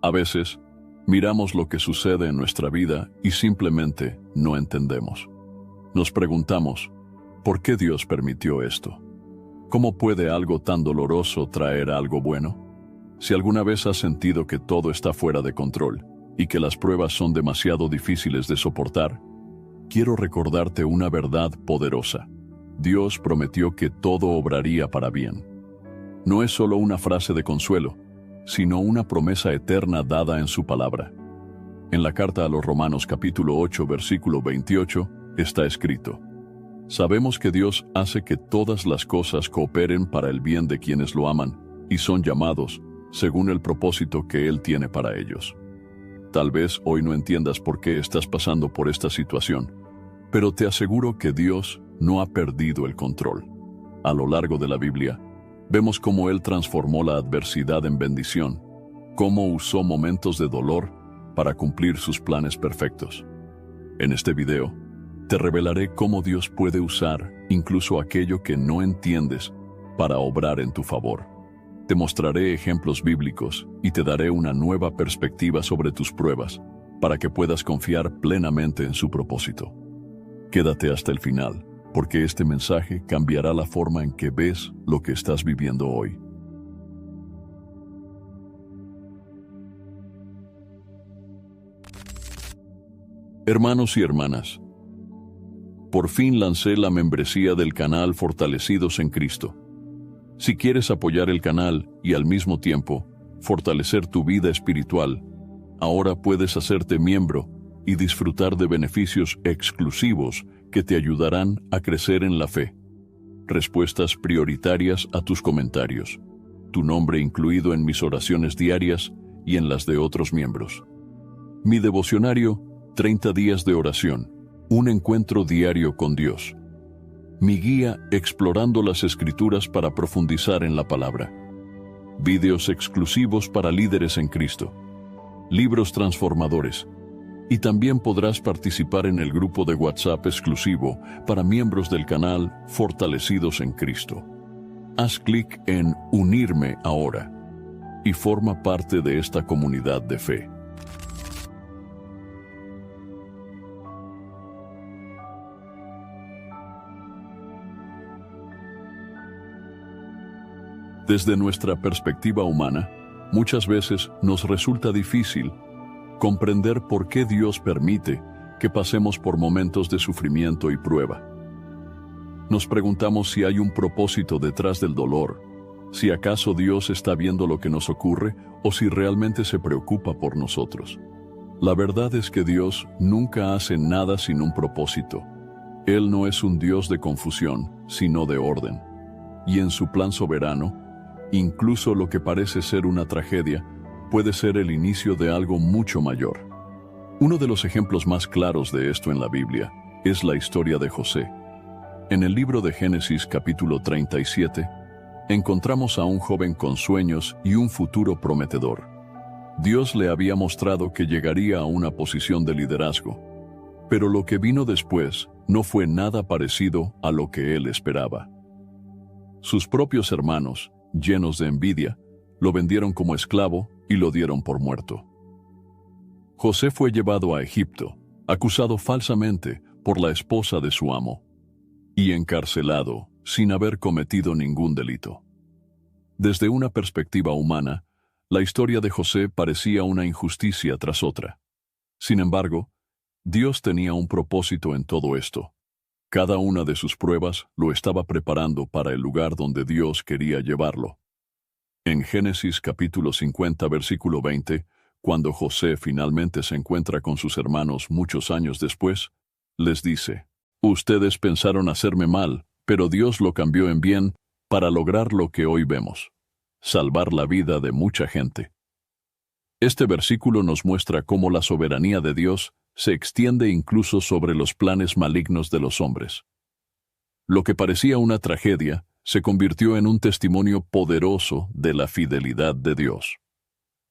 A veces, miramos lo que sucede en nuestra vida y simplemente no entendemos. Nos preguntamos, ¿por qué Dios permitió esto? ¿Cómo puede algo tan doloroso traer algo bueno? Si alguna vez has sentido que todo está fuera de control y que las pruebas son demasiado difíciles de soportar, quiero recordarte una verdad poderosa. Dios prometió que todo obraría para bien. No es solo una frase de consuelo, sino una promesa eterna dada en su palabra. En la carta a los Romanos capítulo 8, versículo 28, está escrito: Sabemos que Dios hace que todas las cosas cooperen para el bien de quienes lo aman y son llamados según el propósito que Él tiene para ellos. Tal vez hoy no entiendas por qué estás pasando por esta situación, pero te aseguro que Dios no ha perdido el control. A lo largo de la Biblia, vemos cómo Él transformó la adversidad en bendición, cómo usó momentos de dolor para cumplir sus planes perfectos. En este video, te revelaré cómo Dios puede usar incluso aquello que no entiendes para obrar en tu favor. Te mostraré ejemplos bíblicos y te daré una nueva perspectiva sobre tus pruebas para que puedas confiar plenamente en su propósito. Quédate hasta el final, porque este mensaje cambiará la forma en que ves lo que estás viviendo hoy. Hermanos y hermanas, por fin lancé la membresía del canal Fortalecidos en Cristo. Si quieres apoyar el canal y al mismo tiempo fortalecer tu vida espiritual, ahora puedes hacerte miembro y disfrutar de beneficios exclusivos que te ayudarán a crecer en la fe. Respuestas prioritarias a tus comentarios, tu nombre incluido en mis oraciones diarias y en las de otros miembros. Mi devocionario, 30 días de oración, un encuentro diario con Dios. Mi guía explorando las Escrituras para profundizar en la palabra. Videos exclusivos para líderes en Cristo. Libros transformadores. Y también podrás participar en el grupo de WhatsApp exclusivo para miembros del canal Fortalecidos en Cristo. Haz clic en Unirme ahora y forma parte de esta comunidad de fe. Desde nuestra perspectiva humana, muchas veces nos resulta difícil comprender por qué Dios permite que pasemos por momentos de sufrimiento y prueba. Nos preguntamos si hay un propósito detrás del dolor, si acaso Dios está viendo lo que nos ocurre o si realmente se preocupa por nosotros. La verdad es que Dios nunca hace nada sin un propósito. Él no es un Dios de confusión, sino de orden. Y en su plan soberano, incluso lo que parece ser una tragedia puede ser el inicio de algo mucho mayor. Uno de los ejemplos más claros de esto en la Biblia es la historia de José. En el libro de Génesis capítulo 37, encontramos a un joven con sueños y un futuro prometedor. Dios le había mostrado que llegaría a una posición de liderazgo, pero lo que vino después no fue nada parecido a lo que él esperaba. Sus propios hermanos, llenos de envidia, lo vendieron como esclavo y lo dieron por muerto. José fue llevado a Egipto, acusado falsamente por la esposa de su amo, y encarcelado sin haber cometido ningún delito. Desde una perspectiva humana, la historia de José parecía una injusticia tras otra. Sin embargo, Dios tenía un propósito en todo esto. Cada una de sus pruebas lo estaba preparando para el lugar donde Dios quería llevarlo. En Génesis capítulo 50, versículo 20, cuando José finalmente se encuentra con sus hermanos muchos años después, les dice: Ustedes pensaron hacerme mal, pero Dios lo cambió en bien para lograr lo que hoy vemos: salvar la vida de mucha gente. Este versículo nos muestra cómo la soberanía de Dios se extiende incluso sobre los planes malignos de los hombres. Lo que parecía una tragedia se convirtió en un testimonio poderoso de la fidelidad de Dios.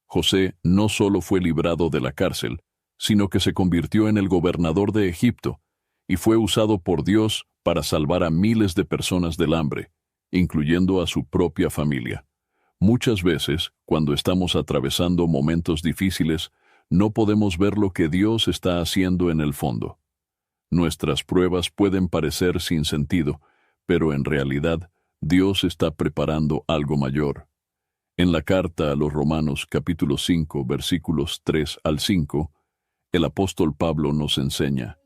José no solo fue librado de la cárcel, sino que se convirtió en el gobernador de Egipto y fue usado por Dios para salvar a miles de personas del hambre, incluyendo a su propia familia, Muchas veces, cuando estamos atravesando momentos difíciles, no podemos ver lo que Dios está haciendo en el fondo. Nuestras pruebas pueden parecer sin sentido, pero en realidad, Dios está preparando algo mayor. En la carta a los Romanos capítulo 5, versículos 3 al 5, el apóstol Pablo nos enseña: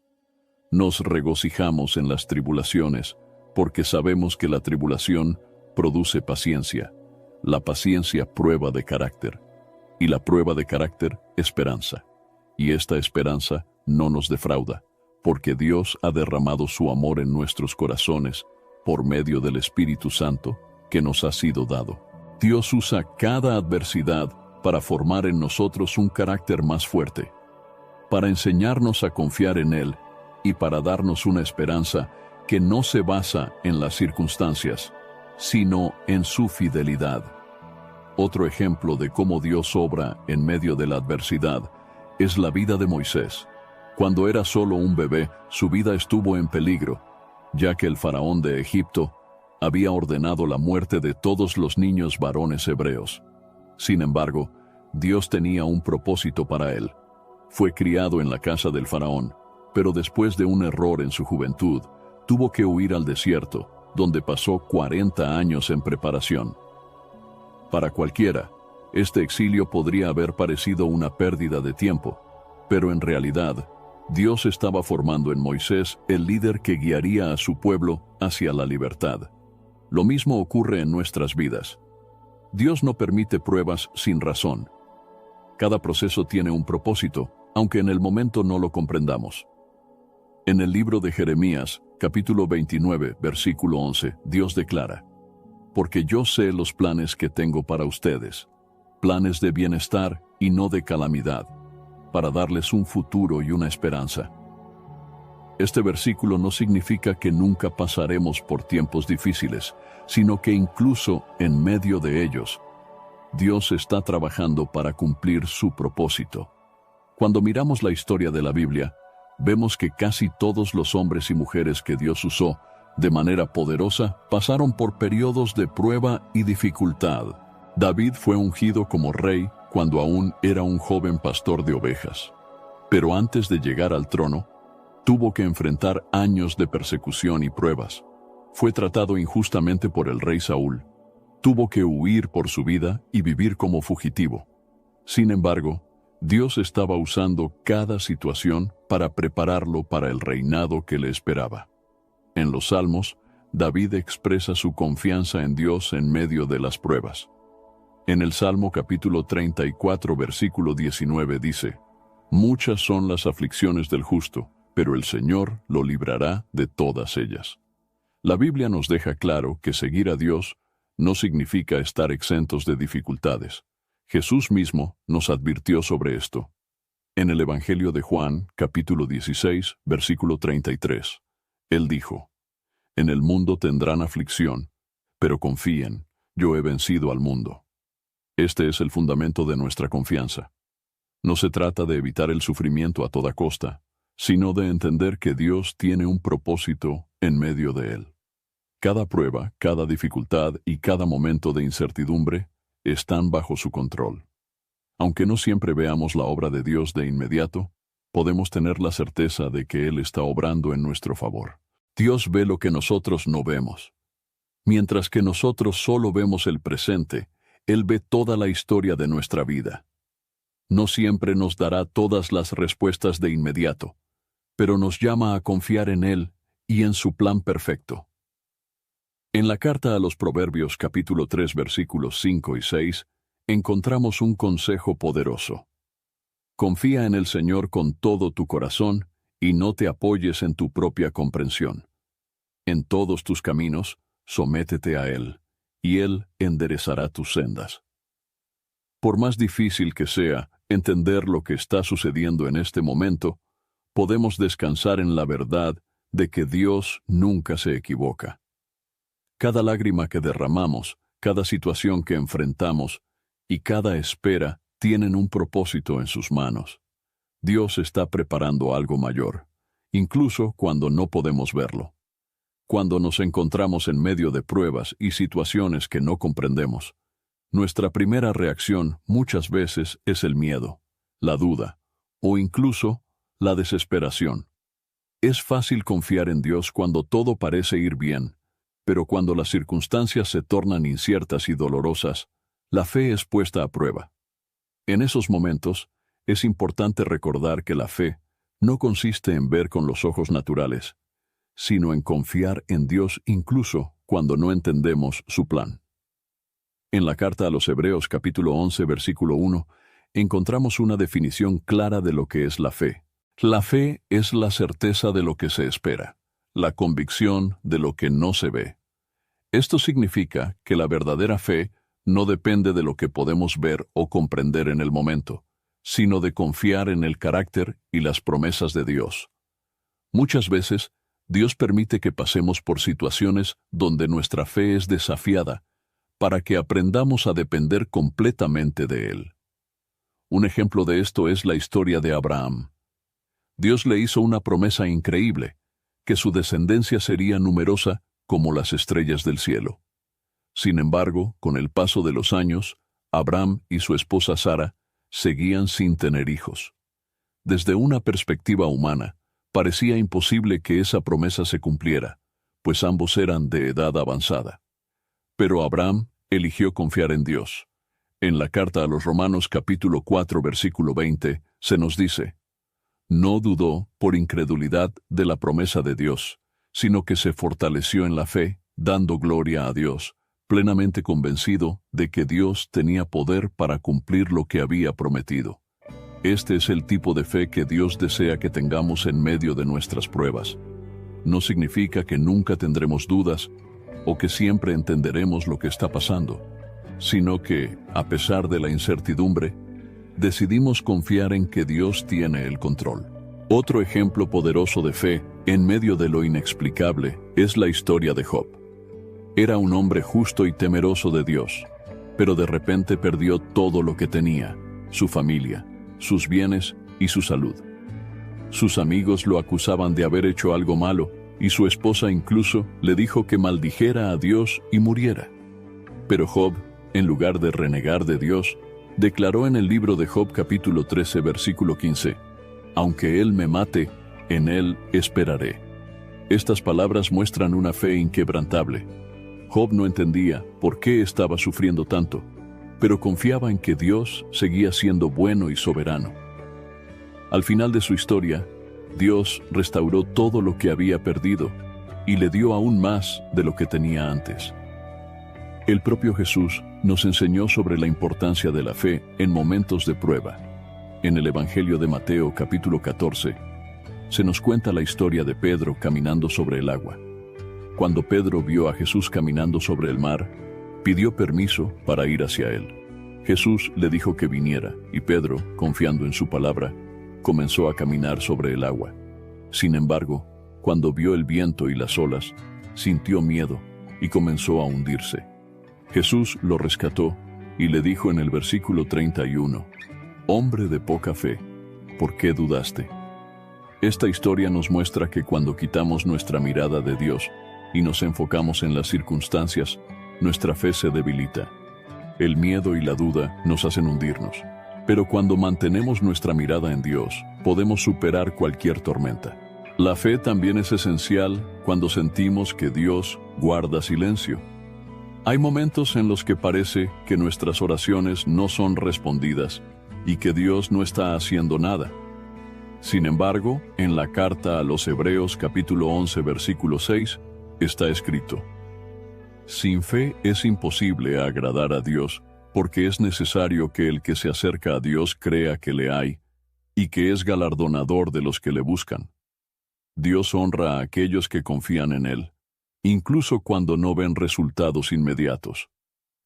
nos regocijamos en las tribulaciones, porque sabemos que la tribulación produce paciencia, la paciencia prueba de carácter, y la prueba de carácter esperanza. Y esta esperanza no nos defrauda, porque Dios ha derramado su amor en nuestros corazones por medio del Espíritu Santo que nos ha sido dado. Dios usa cada adversidad para formar en nosotros un carácter más fuerte, para enseñarnos a confiar en Él y para darnos una esperanza que no se basa en las circunstancias, sino en su fidelidad. Otro ejemplo de cómo Dios obra en medio de la adversidad es la vida de Moisés. Cuando era solo un bebé, su vida estuvo en peligro, ya que el faraón de Egipto había ordenado la muerte de todos los niños varones hebreos. Sin embargo, Dios tenía un propósito para él. Fue criado en la casa del faraón, pero después de un error en su juventud, tuvo que huir al desierto, donde pasó 40 años en preparación. Para cualquiera, este exilio podría haber parecido una pérdida de tiempo, pero en realidad, Dios estaba formando en Moisés el líder que guiaría a su pueblo hacia la libertad. Lo mismo ocurre en nuestras vidas. Dios no permite pruebas sin razón. Cada proceso tiene un propósito, aunque en el momento no lo comprendamos. En el libro de Jeremías, capítulo 29, versículo 11, Dios declara: porque yo sé los planes que tengo para ustedes, planes de bienestar y no de calamidad, para darles un futuro y una esperanza. Este versículo no significa que nunca pasaremos por tiempos difíciles, sino que incluso en medio de ellos, Dios está trabajando para cumplir su propósito. Cuando miramos la historia de la Biblia, vemos que casi todos los hombres y mujeres que Dios usó de manera poderosa pasaron por periodos de prueba y dificultad. David fue ungido como rey cuando aún era un joven pastor de ovejas. Pero antes de llegar al trono, tuvo que enfrentar años de persecución y pruebas. Fue tratado injustamente por el rey Saúl. Tuvo que huir por su vida y vivir como fugitivo. Sin embargo, Dios estaba usando cada situación para prepararlo para el reinado que le esperaba. En los Salmos, David expresa su confianza en Dios en medio de las pruebas. En el Salmo capítulo 34, versículo 19 dice: muchas son las aflicciones del justo, pero el Señor lo librará de todas ellas. La Biblia nos deja claro que seguir a Dios no significa estar exentos de dificultades. Jesús mismo nos advirtió sobre esto. En el Evangelio de Juan, capítulo 16, versículo 33, Él dijo: en el mundo tendrán aflicción, pero confíen, yo he vencido al mundo. Este es el fundamento de nuestra confianza. No se trata de evitar el sufrimiento a toda costa, sino de entender que Dios tiene un propósito en medio de él. Cada prueba, cada dificultad y cada momento de incertidumbre están bajo su control. Aunque no siempre veamos la obra de Dios de inmediato, podemos tener la certeza de que Él está obrando en nuestro favor. Dios ve lo que nosotros no vemos. Mientras que nosotros solo vemos el presente, Él ve toda la historia de nuestra vida. No siempre nos dará todas las respuestas de inmediato, pero nos llama a confiar en Él y en su plan perfecto. En la carta a los Proverbios capítulo 3 versículos 5 y 6, encontramos un consejo poderoso. Confía en el Señor con todo tu corazón y no te apoyes en tu propia comprensión. En todos tus caminos, sométete a Él, y Él enderezará tus sendas. Por más difícil que sea entender lo que está sucediendo en este momento, podemos descansar en la verdad de que Dios nunca se equivoca. Cada lágrima que derramamos, cada situación que enfrentamos y cada espera tienen un propósito en sus manos. Dios está preparando algo mayor, incluso cuando no podemos verlo. Cuando nos encontramos en medio de pruebas y situaciones que no comprendemos, Nuestra primera reacción muchas veces es el miedo, la duda o incluso la desesperación. Es fácil confiar en Dios cuando todo parece ir bien, pero cuando las circunstancias se tornan inciertas y dolorosas, la fe es puesta a prueba. En esos momentos, es importante recordar que la fe no consiste en ver con los ojos naturales, sino en confiar en Dios incluso cuando no entendemos su plan. En la carta a los Hebreos capítulo 11 versículo 1, encontramos una definición clara de lo que es la fe. La fe es la certeza de lo que se espera, la convicción de lo que no se ve. Esto significa que la verdadera fe no depende de lo que podemos ver o comprender en el momento, sino de confiar en el carácter y las promesas de Dios. Muchas veces, Dios permite que pasemos por situaciones donde nuestra fe es desafiada, para que aprendamos a depender completamente de Él. Un ejemplo de esto es la historia de Abraham. Dios le hizo una promesa increíble, que su descendencia sería numerosa como las estrellas del cielo. Sin embargo, con el paso de los años, Abraham y su esposa Sara seguían sin tener hijos. Desde una perspectiva humana, parecía imposible que esa promesa se cumpliera, pues ambos eran de edad avanzada. Pero Abraham eligió confiar en Dios. En la carta a los Romanos capítulo 4 versículo 20 se nos dice: no dudó por incredulidad de la promesa de Dios, sino que se fortaleció en la fe, dando gloria a Dios, plenamente convencido de que Dios tenía poder para cumplir lo que había prometido. Este es el tipo de fe que Dios desea que tengamos en medio de nuestras pruebas. No significa que nunca tendremos dudas o que siempre entenderemos lo que está pasando, sino que, a pesar de la incertidumbre, decidimos confiar en que Dios tiene el control. Otro ejemplo poderoso de fe, en medio de lo inexplicable, es la historia de Job. Era un hombre justo y temeroso de Dios, pero de repente perdió todo lo que tenía: su familia, sus bienes y su salud. Sus amigos lo acusaban de haber hecho algo malo, y su esposa incluso le dijo que maldijera a Dios y muriera. Pero Job, en lugar de renegar de Dios, declaró en el libro de Job capítulo 13 versículo 15: aunque Él me mate, en Él esperaré. Estas palabras muestran una fe inquebrantable. Job no entendía por qué estaba sufriendo tanto, pero confiaba en que Dios seguía siendo bueno y soberano. Al final de su historia, Dios restauró todo lo que había perdido y le dio aún más de lo que tenía antes. El propio Jesús nos enseñó sobre la importancia de la fe en momentos de prueba. En el Evangelio de Mateo capítulo 14, se nos cuenta la historia de Pedro caminando sobre el agua. Cuando Pedro vio a Jesús caminando sobre el mar, pidió permiso para ir hacia él. Jesús le dijo que viniera, y Pedro, confiando en su palabra, comenzó a caminar sobre el agua. Sin embargo, cuando vio el viento y las olas, sintió miedo y comenzó a hundirse. Jesús lo rescató y le dijo en el versículo 31, «Hombre de poca fe, ¿por qué dudaste?». Esta historia nos muestra que cuando quitamos nuestra mirada de Dios y nos enfocamos en las circunstancias, nuestra fe se debilita. El miedo y la duda nos hacen hundirnos. Pero cuando mantenemos nuestra mirada en Dios, podemos superar cualquier tormenta. La fe también es esencial cuando sentimos que Dios guarda silencio. Hay momentos en los que parece que nuestras oraciones no son respondidas y que Dios no está haciendo nada. Sin embargo, en la carta a los Hebreos capítulo 11 versículo 6, está escrito: «Sin fe es imposible agradar a Dios, porque es necesario que el que se acerca a Dios crea que le hay, y que es galardonador de los que le buscan». Dios honra a aquellos que confían en Él, incluso cuando no ven resultados inmediatos.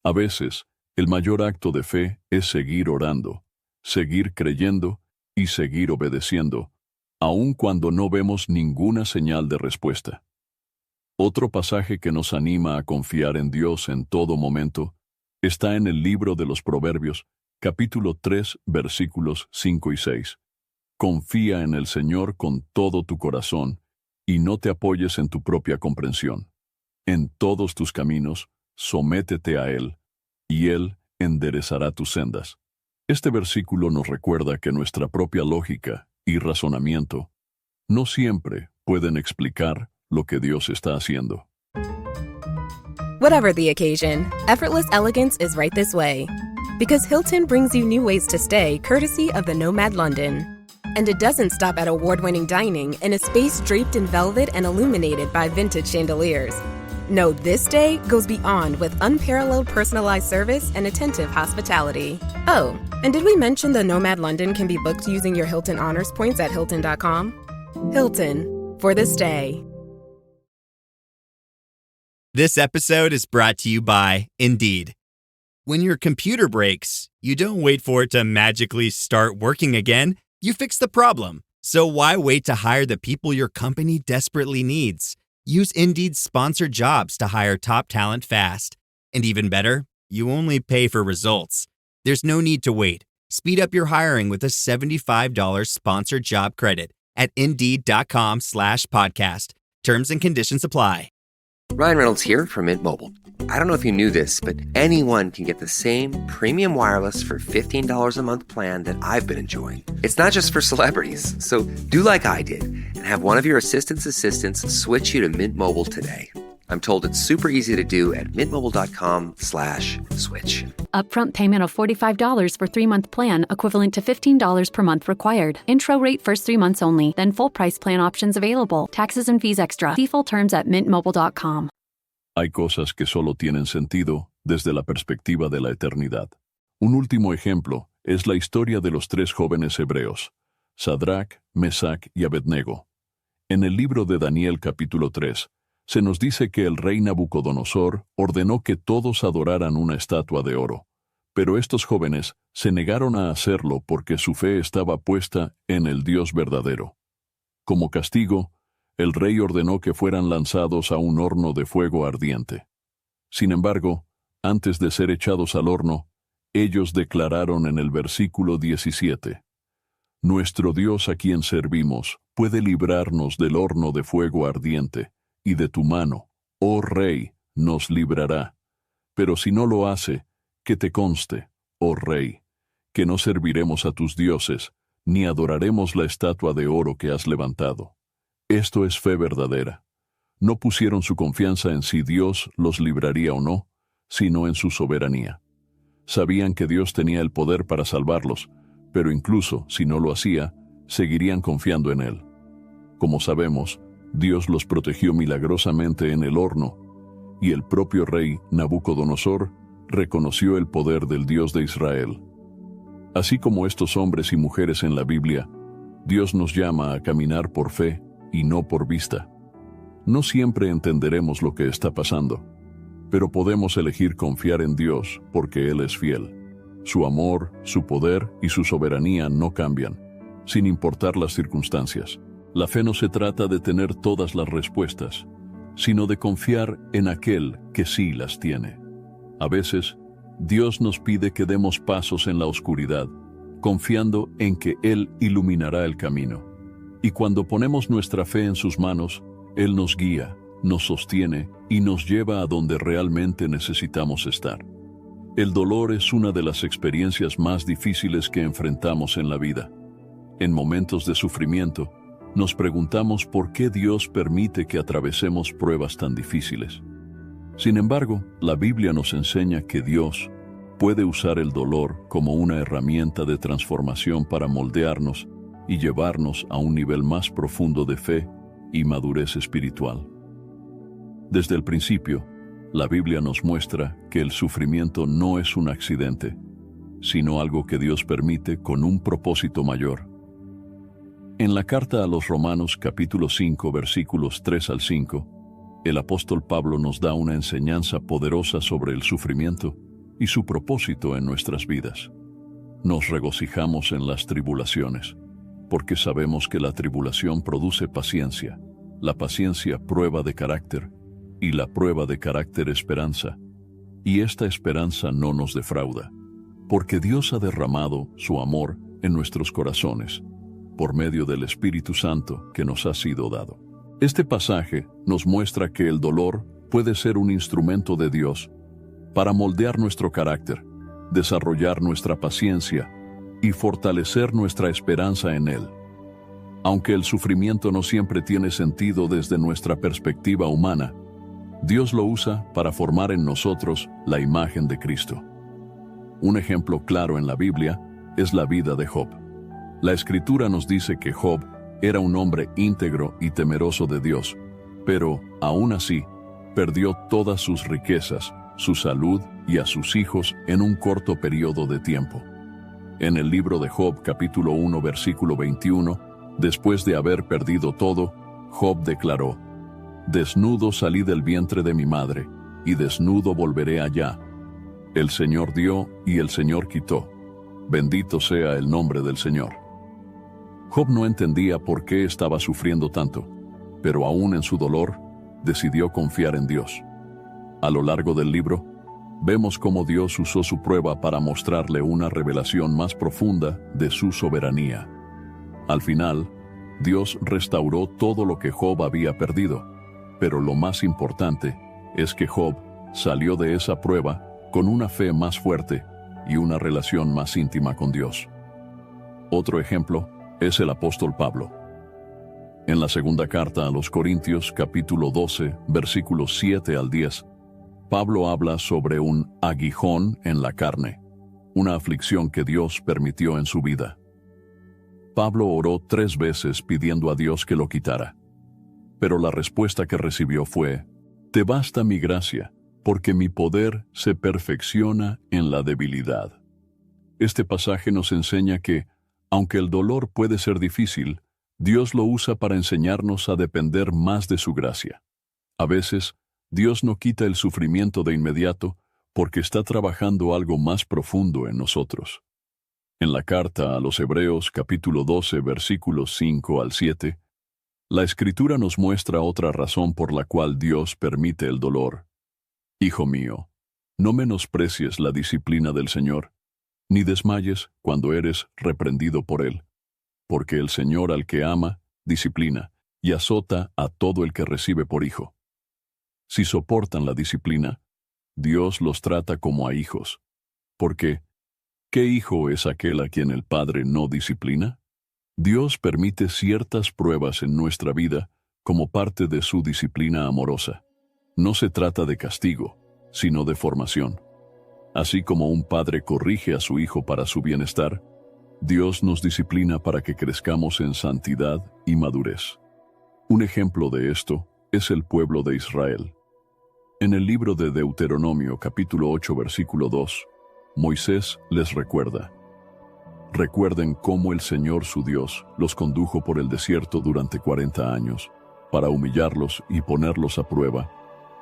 A veces, el mayor acto de fe es seguir orando, seguir creyendo y seguir obedeciendo, aun cuando no vemos ninguna señal de respuesta. Otro pasaje que nos anima a confiar en Dios en todo momento está en el libro de los Proverbios, capítulo 3, versículos 5 y 6. Confía en el Señor con todo tu corazón y no te apoyes en tu propia comprensión. En todos tus caminos, sométete a Él, y Él enderezará tus sendas. Este versículo nos recuerda que nuestra propia lógica y razonamiento no siempre pueden explicar lo que Dios está haciendo. Whatever the occasion, effortless elegance is right this way. Because Hilton brings you new ways to stay courtesy of the Nomad London. And it doesn't stop at award-winning dining in a space draped in velvet and illuminated by vintage chandeliers. No, this day goes beyond with unparalleled personalized service and attentive hospitality. Oh, and did we mention the Nomad London can be booked using your Hilton Honors points at Hilton.com? Hilton, for this day. This episode is brought to you by Indeed. When your computer breaks, you don't wait for it to magically start working again. You fix the problem. So why wait to hire the people your company desperately needs? Use Indeed's sponsored jobs to hire top talent fast. And even better, you only pay for results. There's no need to wait. Speed up your hiring with a $75 sponsored job credit at Indeed.com/podcast. Terms and conditions apply. Ryan Reynolds here from Mint Mobile. I don't know if you knew this, but anyone can get the same premium wireless for $15 a month plan that I've been enjoying. It's not just for celebrities. So do like I did and have one of your assistants switch you to Mint Mobile today. I'm told it's super easy to do at mintmobile.com/switch. Upfront payment of $45 for 3-month plan, equivalent to $15 per month required. Intro rate first 3 months only, then full price plan options available. Taxes and fees extra. See full terms at mintmobile.com. Hay cosas que solo tienen sentido desde la perspectiva de la eternidad. Un último ejemplo es la historia de los 3 jóvenes hebreos, Sadrach, Mesach y Abednego. En el libro de Daniel capítulo 3, se nos dice que el rey Nabucodonosor ordenó que todos adoraran una estatua de oro, pero estos jóvenes se negaron a hacerlo porque su fe estaba puesta en el Dios verdadero. Como castigo, el rey ordenó que fueran lanzados a un horno de fuego ardiente. Sin embargo, antes de ser echados al horno, ellos declararon en el versículo 17, «Nuestro Dios a quien servimos puede librarnos del horno de fuego ardiente, y de tu mano, oh Rey, nos librará. Pero si no lo hace, que te conste, oh Rey, que no serviremos a tus dioses, ni adoraremos la estatua de oro que has levantado». Esto es fe verdadera. No pusieron su confianza en si Dios los libraría o no, sino en su soberanía. Sabían que Dios tenía el poder para salvarlos, pero incluso si no lo hacía, seguirían confiando en Él. Como sabemos, Dios los protegió milagrosamente en el horno, y el propio rey Nabucodonosor reconoció el poder del Dios de Israel. Así como estos hombres y mujeres en la Biblia, Dios nos llama a caminar por fe y no por vista. No siempre entenderemos lo que está pasando, pero podemos elegir confiar en Dios porque Él es fiel. Su amor, su poder y su soberanía no cambian, sin importar las circunstancias. La fe no se trata de tener todas las respuestas, sino de confiar en aquel que sí las tiene. A veces, Dios nos pide que demos pasos en la oscuridad, confiando en que Él iluminará el camino. Y cuando ponemos nuestra fe en sus manos, Él nos guía, nos sostiene y nos lleva a donde realmente necesitamos estar. El dolor es una de las experiencias más difíciles que enfrentamos en la vida. En momentos de sufrimiento, nos preguntamos por qué Dios permite que atravesemos pruebas tan difíciles. Sin embargo, la Biblia nos enseña que Dios puede usar el dolor como una herramienta de transformación para moldearnos y llevarnos a un nivel más profundo de fe y madurez espiritual. Desde el principio, la Biblia nos muestra que el sufrimiento no es un accidente, sino algo que Dios permite con un propósito mayor. En la carta a los Romanos capítulo 5 versículos 3 al 5, el apóstol Pablo nos da una enseñanza poderosa sobre el sufrimiento y su propósito en nuestras vidas. Nos regocijamos en las tribulaciones, porque sabemos que la tribulación produce paciencia, la paciencia prueba de carácter, y la prueba de carácter esperanza, y esta esperanza no nos defrauda, porque Dios ha derramado su amor en nuestros corazones, por medio del Espíritu Santo que nos ha sido dado. Este pasaje nos muestra que el dolor puede ser un instrumento de Dios para moldear nuestro carácter, desarrollar nuestra paciencia y fortalecer nuestra esperanza en Él. Aunque el sufrimiento no siempre tiene sentido desde nuestra perspectiva humana, Dios lo usa para formar en nosotros la imagen de Cristo. Un ejemplo claro en la Biblia es la vida de Job. La Escritura nos dice que Job era un hombre íntegro y temeroso de Dios, pero, aún así, perdió todas sus riquezas, su salud y a sus hijos en un corto periodo de tiempo. En el libro de Job, capítulo 1, versículo 21, después de haber perdido todo, Job declaró: «Desnudo salí del vientre de mi madre, y desnudo volveré allá. El Señor dio y el Señor quitó. Bendito sea el nombre del Señor». Job no entendía por qué estaba sufriendo tanto, pero aún en su dolor, decidió confiar en Dios. A lo largo del libro, vemos cómo Dios usó su prueba para mostrarle una revelación más profunda de su soberanía. Al final, Dios restauró todo lo que Job había perdido, pero lo más importante es que Job salió de esa prueba con una fe más fuerte y una relación más íntima con Dios. Otro ejemplo es el apóstol Pablo. En la segunda carta a los Corintios, capítulo 12, versículos 7 al 10, Pablo habla sobre un aguijón en la carne, una aflicción que Dios permitió en su vida. Pablo oró 3 veces pidiendo a Dios que lo quitara, pero la respuesta que recibió fue: «Te basta mi gracia, porque mi poder se perfecciona en la debilidad». Este pasaje nos enseña que, aunque el dolor puede ser difícil, Dios lo usa para enseñarnos a depender más de su gracia. A veces, Dios no quita el sufrimiento de inmediato porque está trabajando algo más profundo en nosotros. En la carta a los Hebreos, capítulo 12, versículos 5 al 7, la Escritura nos muestra otra razón por la cual Dios permite el dolor. «Hijo mío, no menosprecies la disciplina del Señor, ni desmayes cuando eres reprendido por Él, porque el Señor al que ama, disciplina, y azota a todo el que recibe por hijo. Si soportan la disciplina, Dios los trata como a hijos, porque ¿qué hijo es aquel a quien el Padre no disciplina? Dios permite ciertas pruebas en nuestra vida como parte de su disciplina amorosa. No se trata de castigo, sino de formación. Así como un padre corrige a su hijo para su bienestar, Dios nos disciplina para que crezcamos en santidad y madurez. Un ejemplo de esto es el pueblo de Israel. En el libro de Deuteronomio, capítulo 8, versículo 2, Moisés les recuerda: «Recuerden cómo el Señor su Dios los condujo por el desierto durante 40 años, para humillarlos y ponerlos a prueba,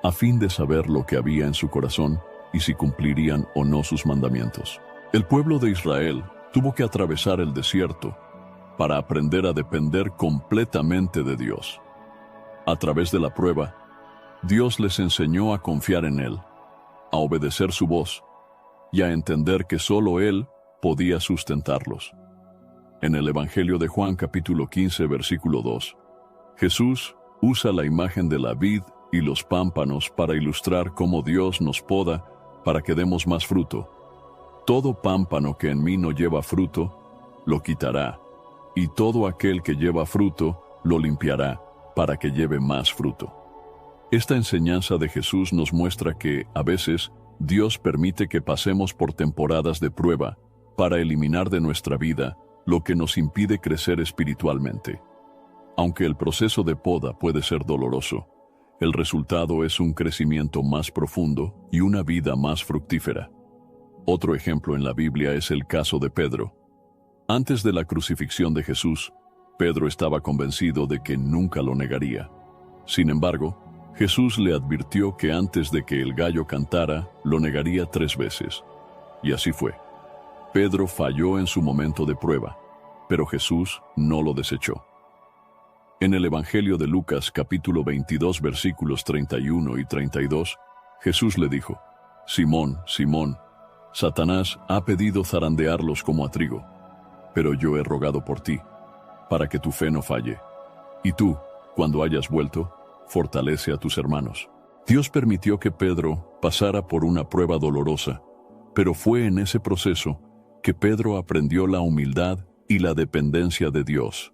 a fin de saber lo que había en su corazón y si cumplirían o no sus mandamientos». El pueblo de Israel tuvo que atravesar el desierto para aprender a depender completamente de Dios. A través de la prueba, Dios les enseñó a confiar en Él, a obedecer su voz y a entender que solo Él podía sustentarlos. En el Evangelio de Juan, capítulo 15, versículo 2, Jesús usa la imagen de la vid y los pámpanos para ilustrar cómo Dios nos poda para que demos más fruto. «Todo pámpano que en mí no lleva fruto, lo quitará, y todo aquel que lleva fruto, lo limpiará, para que lleve más fruto». Esta enseñanza de Jesús nos muestra que, a veces, Dios permite que pasemos por temporadas de prueba para eliminar de nuestra vida lo que nos impide crecer espiritualmente. Aunque el proceso de poda puede ser doloroso, el resultado es un crecimiento más profundo y una vida más fructífera. Otro ejemplo en la Biblia es el caso de Pedro. Antes de la crucifixión de Jesús, Pedro estaba convencido de que nunca lo negaría. Sin embargo, Jesús le advirtió que antes de que el gallo cantara, lo negaría 3 veces. Y así fue. Pedro falló en su momento de prueba, pero Jesús no lo desechó. En el Evangelio de Lucas, capítulo 22, versículos 31 y 32, Jesús le dijo: «Simón, Simón, Satanás ha pedido zarandearlos como a trigo, pero yo he rogado por ti, para que tu fe no falle. Y tú, cuando hayas vuelto, fortalece a tus hermanos». Dios permitió que Pedro pasara por una prueba dolorosa, Pero fue en ese proceso que Pedro aprendió la humildad y la dependencia de Dios.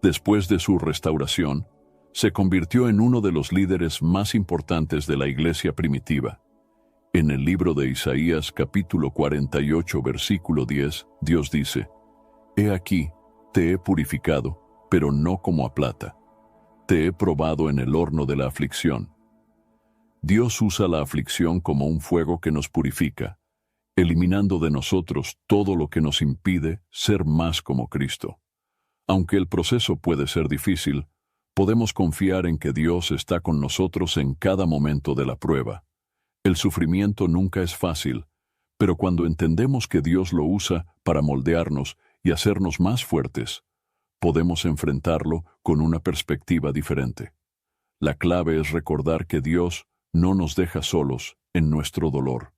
Después de su restauración, se convirtió en uno de los líderes más importantes de la iglesia primitiva. En el libro de Isaías, capítulo 48, versículo 10, Dios dice: «He aquí, te he purificado, pero no como a plata. Te he probado en el horno de la aflicción». Dios usa la aflicción como un fuego que nos purifica, eliminando de nosotros todo lo que nos impide ser más como Cristo. Aunque el proceso puede ser difícil, podemos confiar en que Dios está con nosotros en cada momento de la prueba. El sufrimiento nunca es fácil, pero cuando entendemos que Dios lo usa para moldearnos y hacernos más fuertes, podemos enfrentarlo con una perspectiva diferente. La clave es recordar que Dios no nos deja solos en nuestro dolor.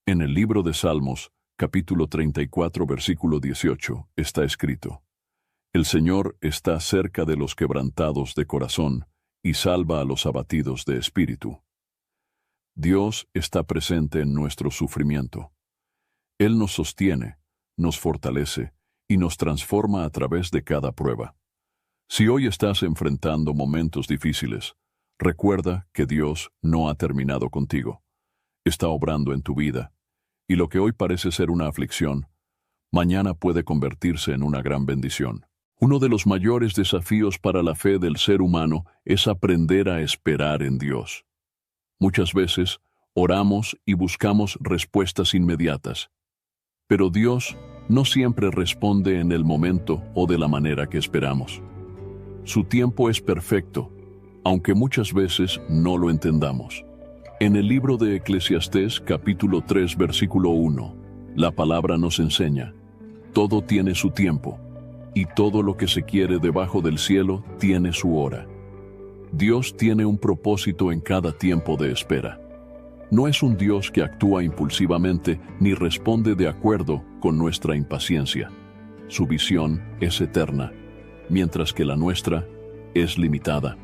En el libro de Salmos, capítulo 34, versículo 18, está escrito: «El Señor está cerca de los quebrantados de corazón y salva a los abatidos de espíritu». Dios está presente en nuestro sufrimiento. Él nos sostiene, nos fortalece y nos transforma a través de cada prueba. Si hoy estás enfrentando momentos difíciles, recuerda que Dios no ha terminado contigo. Está obrando en tu vida, y lo que hoy parece ser una aflicción, mañana puede convertirse en una gran bendición. Uno de los mayores desafíos para la fe del ser humano es aprender a esperar en Dios. Muchas veces oramos y buscamos respuestas inmediatas, pero Dios no siempre responde en el momento o de la manera que esperamos. Su tiempo es perfecto, aunque muchas veces no lo entendamos. En el libro de Eclesiastés, capítulo 3, versículo 1, la palabra nos enseña: «Todo tiene su tiempo, y todo lo que se quiere debajo del cielo tiene su hora». Dios tiene un propósito en cada tiempo de espera. No es un Dios que actúa impulsivamente ni responde de acuerdo con nuestra impaciencia. Su visión es eterna, mientras que la nuestra es limitada.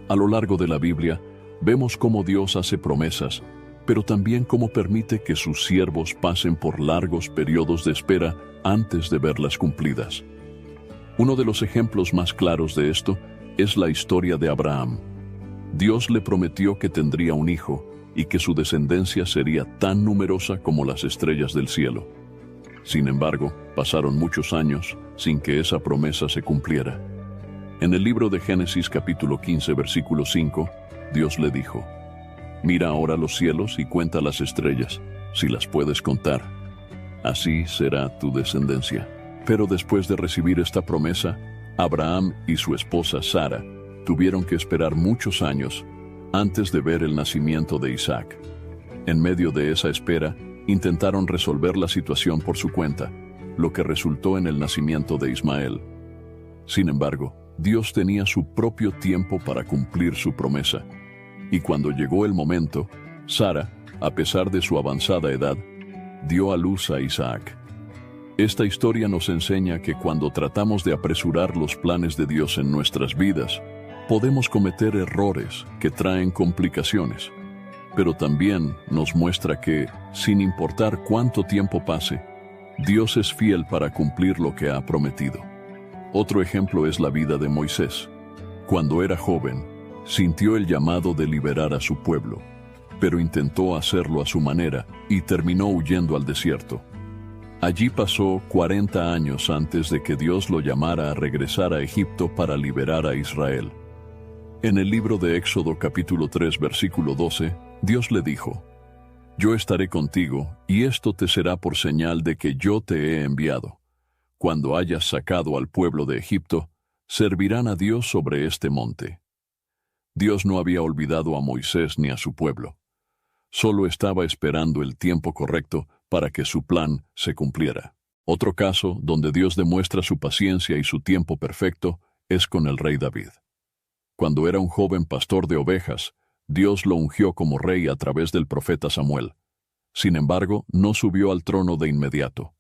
A lo largo de la Biblia, vemos cómo Dios hace promesas, pero también cómo permite que sus siervos pasen por largos periodos de espera antes de verlas cumplidas. Uno de los ejemplos más claros de esto es la historia de Abraham. Dios le prometió que tendría un hijo y que su descendencia sería tan numerosa como las estrellas del cielo. Sin embargo, pasaron muchos años sin que esa promesa se cumpliera. En el libro de Génesis capítulo 15, versículo 5, Dios le dijo: «Mira ahora los cielos y cuenta las estrellas, si las puedes contar. Así será tu descendencia». Pero después de recibir esta promesa, Abraham y su esposa Sara tuvieron que esperar muchos años antes de ver el nacimiento de Isaac. En medio de esa espera, intentaron resolver la situación por su cuenta, lo que resultó en el nacimiento de Ismael. Sin embargo, Dios tenía su propio tiempo para cumplir su promesa, y cuando llegó el momento, Sara, a pesar de su avanzada edad, dio a luz a Isaac. Esta historia nos enseña que cuando tratamos de apresurar los planes de Dios en nuestras vidas, podemos cometer errores que traen complicaciones, pero también nos muestra que, sin importar cuánto tiempo pase, Dios es fiel para cumplir lo que ha prometido. Otro ejemplo es la vida de Moisés. Cuando era joven, sintió el llamado de liberar a su pueblo, pero intentó hacerlo a su manera y terminó huyendo al desierto. Allí pasó 40 años antes de que Dios lo llamara a regresar a Egipto para liberar a Israel. En el libro de Éxodo capítulo 3 versículo 12, Dios le dijo: «Yo estaré contigo, y esto te será por señal de que yo te he enviado. Cuando hayas sacado al pueblo de Egipto, servirán a Dios sobre este monte». Dios no había olvidado a Moisés ni a su pueblo. Solo estaba esperando el tiempo correcto para que su plan se cumpliera. Otro caso donde Dios demuestra su paciencia y su tiempo perfecto es con el rey David. Cuando era un joven pastor de ovejas, Dios lo ungió como rey a través del profeta Samuel. Sin embargo, no subió al trono de inmediato.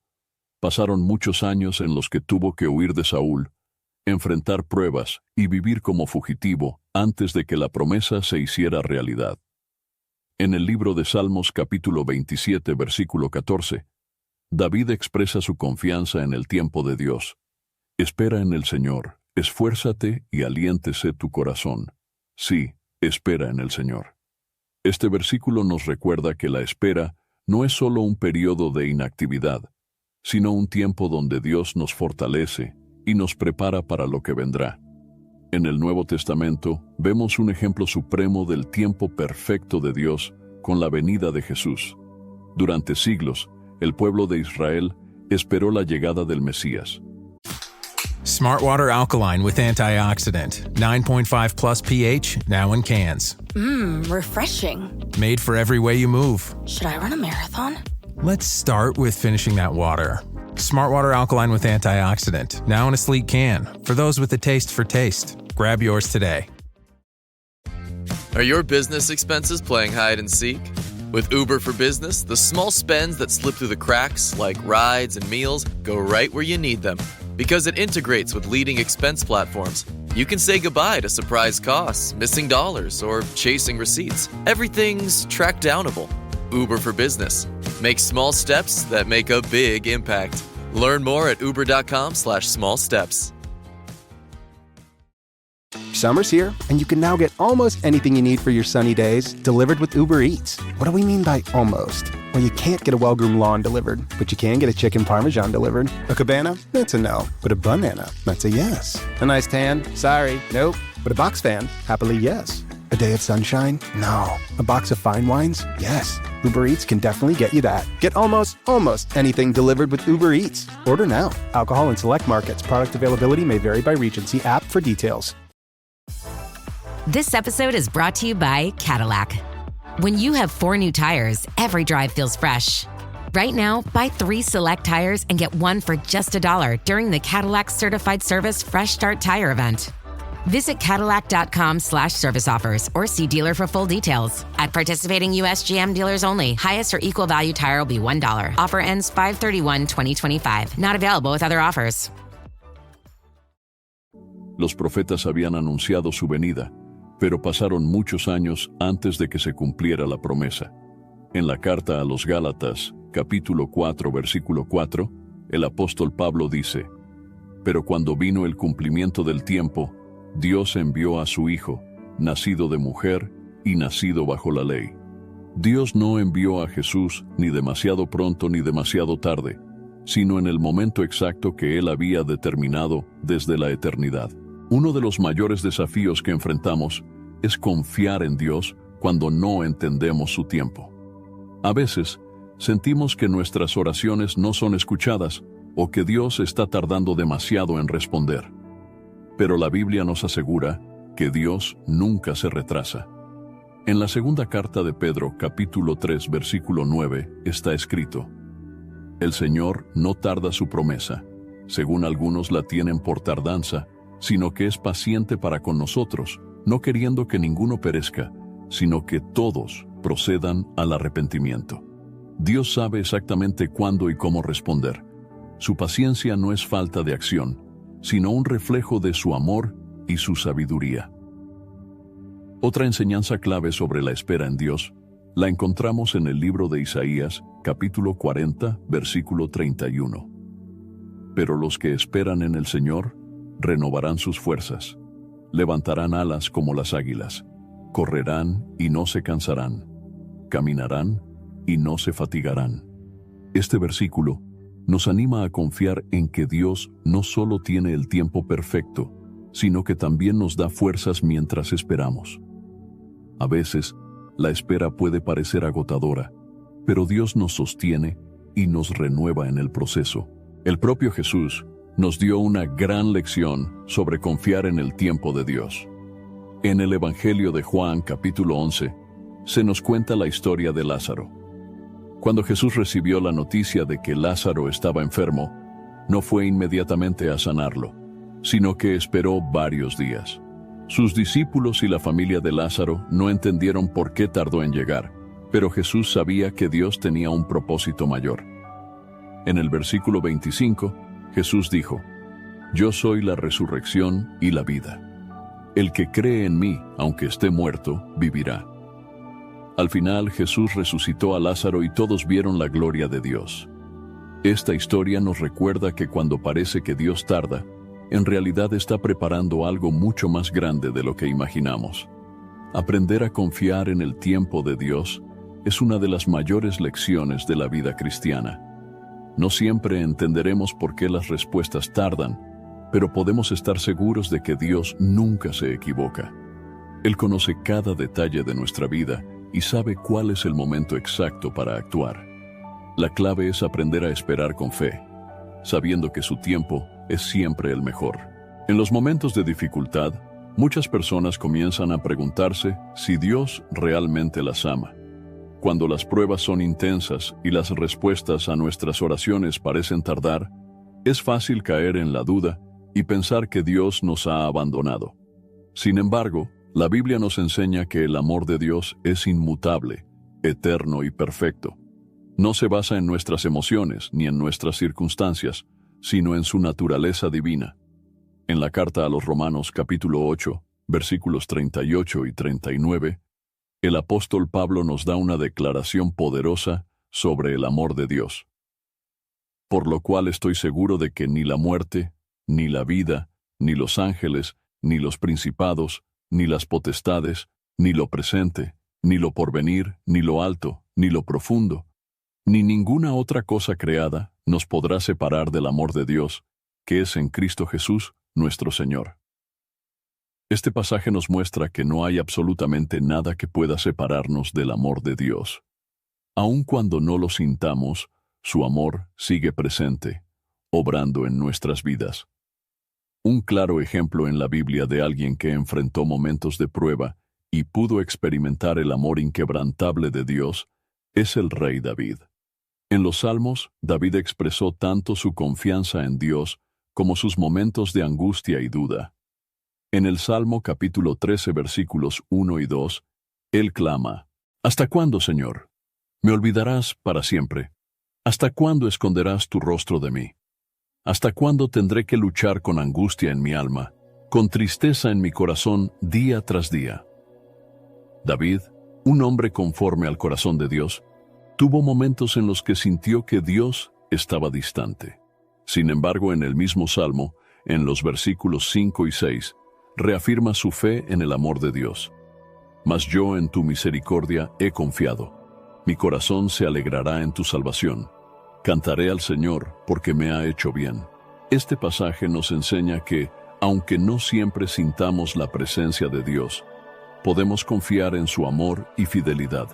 Pasaron muchos años en los que tuvo que huir de Saúl, enfrentar pruebas y vivir como fugitivo antes de que la promesa se hiciera realidad. En el libro de Salmos capítulo 27, versículo 14, David expresa su confianza en el tiempo de Dios. Espera en el Señor, esfuérzate y aliéntese tu corazón. Sí, espera en el Señor. Este versículo nos recuerda que la espera no es solo un periodo de inactividad, sino un tiempo donde Dios nos fortalece y nos prepara para lo que vendrá. En el Nuevo Testamento vemos un ejemplo supremo del tiempo perfecto de Dios con la venida de Jesús. Durante siglos, el pueblo de Israel esperó la llegada del Mesías. Smartwater Alkaline with antioxidant. 9.5 plus pH, now in cans. Refreshing. Made for every way you move. Should I run a marathon? Let's start with finishing that water. Smartwater Alkaline with antioxidant, now in a sleek can. For those with a taste for taste. Grab yours today. Are your business expenses playing hide and seek? With Uber for Business, the small spends that slip through the cracks, like rides and meals, go right where you need them. Because it integrates with leading expense platforms, you can say goodbye to surprise costs, missing dollars, or chasing receipts. Everything's track-downable. Uber for Business. Make small steps that make a big impact. Learn more at uber.com/small steps. Summer's here, and you can now get almost anything you need for your sunny days delivered with Uber Eats. What do we mean by almost? Well, you can't get a well-groomed lawn delivered, but you can get a chicken parmesan delivered. A cabana? That's a no. But a banana? That's a yes. A nice tan? Sorry, nope. But a box fan? Happily, yes. A day of sunshine? No. A box of fine wines? Yes. Uber Eats can definitely get you that. Get almost anything delivered with Uber Eats. Order now. Alcohol in select markets. Product availability may vary by region. See app for details. This episode is brought to you by Cadillac. When you have 4 new tires, every drive feels fresh. Right now, buy 3 select tires and get 1 for just $1 during the Cadillac Certified Service Fresh Start Tire event. Visit Cadillac.com/service offers or see dealer for full details. At participating U.S. GM dealers only, highest or equal value tire will be $1. Offer ends 5/31/2025. Not available with other offers. Los profetas habían anunciado su venida, pero pasaron muchos años antes de que se cumpliera la promesa. En la carta a los Gálatas, capítulo 4, versículo 4, el apóstol Pablo dice: Pero cuando vino el cumplimiento del tiempo, Dios envió a su Hijo, nacido de mujer y nacido bajo la ley. Dios no envió a Jesús ni demasiado pronto ni demasiado tarde, sino en el momento exacto que Él había determinado desde la eternidad. Uno de los mayores desafíos que enfrentamos es confiar en Dios cuando no entendemos su tiempo. A veces, sentimos que nuestras oraciones no son escuchadas o que Dios está tardando demasiado en responder. Pero la Biblia nos asegura que Dios nunca se retrasa. En la segunda carta de Pedro, capítulo 3, versículo 9, está escrito: El Señor no tarda su promesa, según algunos la tienen por tardanza, sino que es paciente para con nosotros, no queriendo que ninguno perezca, sino que todos procedan al arrepentimiento. Dios sabe exactamente cuándo y cómo responder. Su paciencia no es falta de acción, sino un reflejo de su amor y su sabiduría. Otra enseñanza clave sobre la espera en Dios la encontramos en el libro de Isaías, capítulo 40, versículo 31. Pero los que esperan en el Señor renovarán sus fuerzas, levantarán alas como las águilas, correrán y no se cansarán, caminarán y no se fatigarán. Este versículo nos anima a confiar en que Dios no solo tiene el tiempo perfecto, sino que también nos da fuerzas mientras esperamos. A veces, la espera puede parecer agotadora, pero Dios nos sostiene y nos renueva en el proceso. El propio Jesús nos dio una gran lección sobre confiar en el tiempo de Dios. En el Evangelio de Juan, capítulo 11, se nos cuenta la historia de Lázaro. Cuando Jesús recibió la noticia de que Lázaro estaba enfermo, no fue inmediatamente a sanarlo, sino que esperó varios días. Sus discípulos y la familia de Lázaro no entendieron por qué tardó en llegar, pero Jesús sabía que Dios tenía un propósito mayor. En el versículo 25, Jesús dijo: Yo soy la resurrección y la vida. El que cree en mí, aunque esté muerto, vivirá. Al final, Jesús resucitó a Lázaro y todos vieron la gloria de Dios. Esta historia nos recuerda que cuando parece que Dios tarda, en realidad está preparando algo mucho más grande de lo que imaginamos. Aprender a confiar en el tiempo de Dios es una de las mayores lecciones de la vida cristiana. No siempre entenderemos por qué las respuestas tardan, pero podemos estar seguros de que Dios nunca se equivoca. Él conoce cada detalle de nuestra vida y sabe cuál es el momento exacto para actuar. La clave es aprender a esperar con fe, sabiendo que su tiempo es siempre el mejor. En los momentos de dificultad, muchas personas comienzan a preguntarse si Dios realmente las ama. Cuando las pruebas son intensas y las respuestas a nuestras oraciones parecen tardar, es fácil caer en la duda y pensar que Dios nos ha abandonado. Sin embargo, la Biblia nos enseña que el amor de Dios es inmutable, eterno y perfecto. No se basa en nuestras emociones ni en nuestras circunstancias, sino en su naturaleza divina. En la carta a los Romanos capítulo 8, versículos 38 y 39, el apóstol Pablo nos da una declaración poderosa sobre el amor de Dios. Por lo cual estoy seguro de que ni la muerte, ni la vida, ni los ángeles, ni los principados, ni las potestades, ni lo presente, ni lo porvenir, ni lo alto, ni lo profundo, ni ninguna otra cosa creada nos podrá separar del amor de Dios, que es en Cristo Jesús, nuestro Señor. Este pasaje nos muestra que no hay absolutamente nada que pueda separarnos del amor de Dios. Aun cuando no lo sintamos, su amor sigue presente, obrando en nuestras vidas. Un claro ejemplo en la Biblia de alguien que enfrentó momentos de prueba y pudo experimentar el amor inquebrantable de Dios es el rey David. En los Salmos, David expresó tanto su confianza en Dios como sus momentos de angustia y duda. En el Salmo capítulo 13 versículos 1 y 2, él clama: ¿Hasta cuándo, Señor? ¿Me olvidarás para siempre? ¿Hasta cuándo esconderás tu rostro de mí? ¿Hasta cuándo tendré que luchar con angustia en mi alma, con tristeza en mi corazón día tras día? David, un hombre conforme al corazón de Dios, tuvo momentos en los que sintió que Dios estaba distante. Sin embargo, en el mismo Salmo, en los versículos 5 y 6, reafirma su fe en el amor de Dios. Mas yo en tu misericordia he confiado. Mi corazón se alegrará en tu salvación. Cantaré al Señor porque me ha hecho bien. Este pasaje nos enseña que, aunque no siempre sintamos la presencia de Dios, podemos confiar en su amor y fidelidad.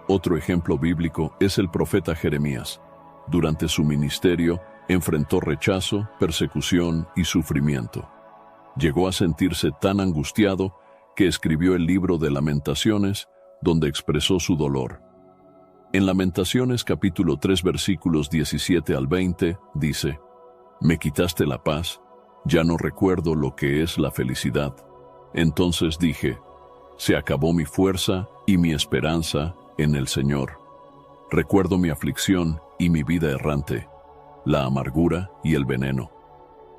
Otro ejemplo bíblico es el profeta Jeremías. Durante su ministerio, enfrentó rechazo, persecución y sufrimiento. Llegó a sentirse tan angustiado que escribió el libro de Lamentaciones, donde expresó su dolor. En Lamentaciones capítulo 3 versículos 17 al 20 dice: Me quitaste la paz, ya no recuerdo lo que es la felicidad. Entonces dije: se acabó mi fuerza y mi esperanza en el Señor. Recuerdo mi aflicción y mi vida errante, la amargura y el veneno.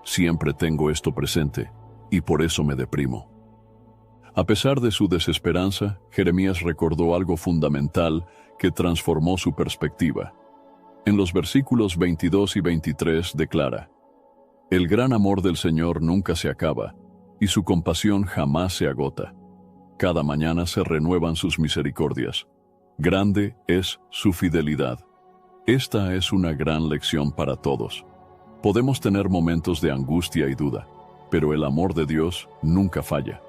Siempre tengo esto presente, y por eso me deprimo. A pesar de su desesperanza, Jeremías recordó algo fundamental que transformó su perspectiva. En los versículos 22 y 23 declara: El gran amor del Señor nunca se acaba, y su compasión jamás se agota. Cada mañana se renuevan sus misericordias. Grande es su fidelidad. Esta es una gran lección para todos. Podemos tener momentos de angustia y duda, pero el amor de Dios nunca falla.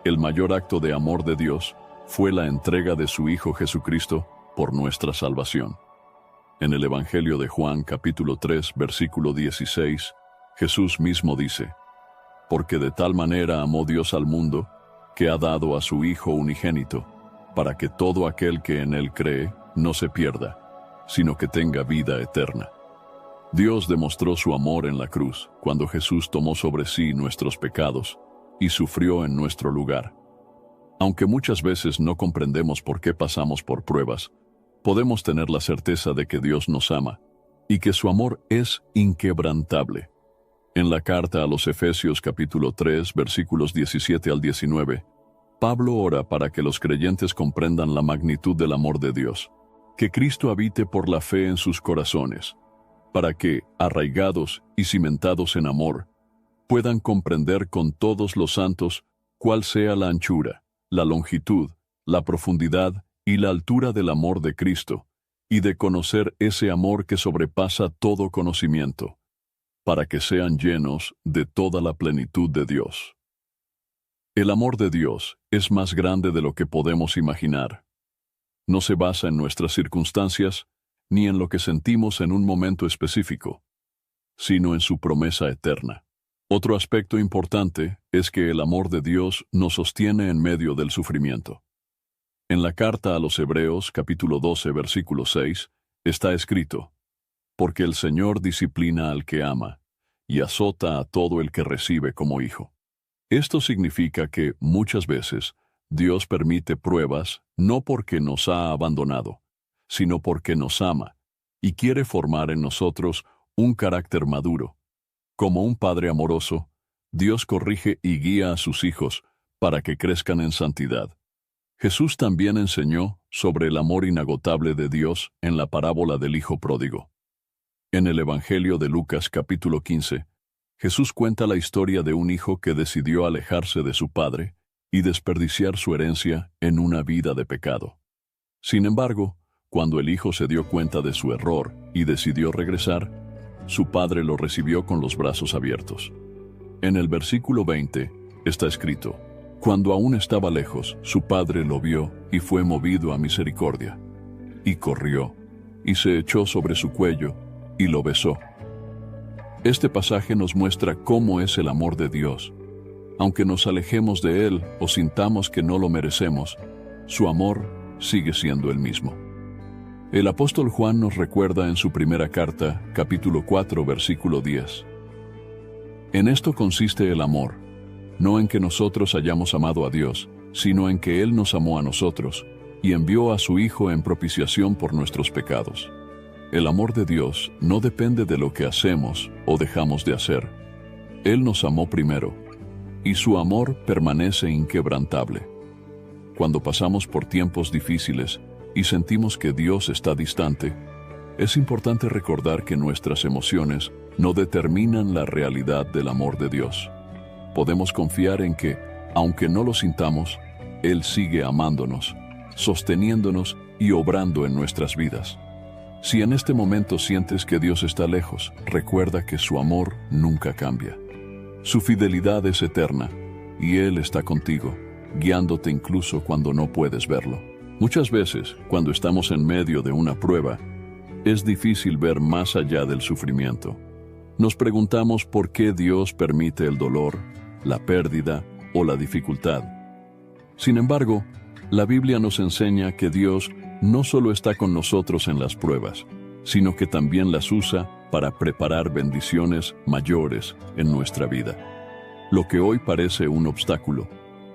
El mayor acto de amor de Dios fue la entrega de su Hijo Jesucristo por nuestra salvación. En el Evangelio de Juan capítulo 3 versículo 16, Jesús mismo dice: Porque de tal manera amó Dios al mundo, que ha dado a su Hijo unigénito, para que todo aquel que en Él cree no se pierda, sino que tenga vida eterna. Dios demostró su amor en la cruz, cuando Jesús tomó sobre sí nuestros pecados y sufrió en nuestro lugar. Aunque muchas veces no comprendemos por qué pasamos por pruebas, podemos tener la certeza de que Dios nos ama y que su amor es inquebrantable. En la carta a los Efesios capítulo 3, versículos 17 al 19, Pablo ora para que los creyentes comprendan la magnitud del amor de Dios, que Cristo habite por la fe en sus corazones, para que, arraigados y cimentados en amor, puedan comprender con todos los santos cuál sea la anchura, la longitud, la profundidad y la altura del amor de Cristo, y de conocer ese amor que sobrepasa todo conocimiento, para que sean llenos de toda la plenitud de Dios. El amor de Dios es más grande de lo que podemos imaginar. No se basa en nuestras circunstancias, ni en lo que sentimos en un momento específico, sino en su promesa eterna. Otro aspecto importante es que el amor de Dios nos sostiene en medio del sufrimiento. En la carta a los Hebreos, capítulo 12, versículo 6, está escrito: «Porque el Señor disciplina al que ama, y azota a todo el que recibe como hijo». Esto significa que, muchas veces, Dios permite pruebas no porque nos ha abandonado, sino porque nos ama y quiere formar en nosotros un carácter maduro. Como un padre amoroso, Dios corrige y guía a sus hijos para que crezcan en santidad. Jesús también enseñó sobre el amor inagotable de Dios en la parábola del Hijo Pródigo. En el Evangelio de Lucas capítulo 15, Jesús cuenta la historia de un hijo que decidió alejarse de su padre y desperdiciar su herencia en una vida de pecado. Sin embargo, cuando el hijo se dio cuenta de su error y decidió regresar, su padre lo recibió con los brazos abiertos. En el versículo 20 está escrito: «Cuando aún estaba lejos, su padre lo vio y fue movido a misericordia. Y corrió, y se echó sobre su cuello, y lo besó». Este pasaje nos muestra cómo es el amor de Dios. Aunque nos alejemos de Él o sintamos que no lo merecemos, su amor sigue siendo el mismo. El apóstol Juan nos recuerda en su primera carta, capítulo 4, versículo 10. «En esto consiste el amor, no en que nosotros hayamos amado a Dios, sino en que Él nos amó a nosotros y envió a su Hijo en propiciación por nuestros pecados». El amor de Dios no depende de lo que hacemos o dejamos de hacer. Él nos amó primero, y su amor permanece inquebrantable. Cuando pasamos por tiempos difíciles y sentimos que Dios está distante, es importante recordar que nuestras emociones no determinan la realidad del amor de Dios. Podemos confiar en que, aunque no lo sintamos, Él sigue amándonos, sosteniéndonos y obrando en nuestras vidas. Si en este momento sientes que Dios está lejos, recuerda que su amor nunca cambia. Su fidelidad es eterna, y Él está contigo, guiándote incluso cuando no puedes verlo. Muchas veces, cuando estamos en medio de una prueba, es difícil ver más allá del sufrimiento. Nos preguntamos por qué Dios permite el dolor, la pérdida o la dificultad. Sin embargo, la Biblia nos enseña que Dios no solo está con nosotros en las pruebas, sino que también las usa para preparar bendiciones mayores en nuestra vida. Lo que hoy parece un obstáculo,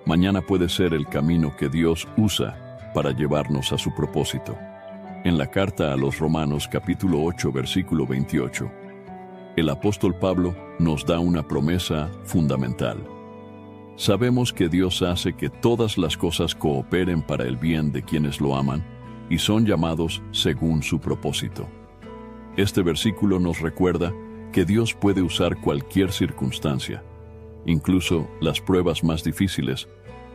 mañana puede ser el camino que Dios usa para llevarnos a su propósito. En la carta a los Romanos capítulo 8 versículo 28, el apóstol Pablo nos da una promesa fundamental. Sabemos que Dios hace que todas las cosas cooperen para el bien de quienes lo aman y son llamados según su propósito. Este versículo nos recuerda que Dios puede usar cualquier circunstancia, incluso las pruebas más difíciles,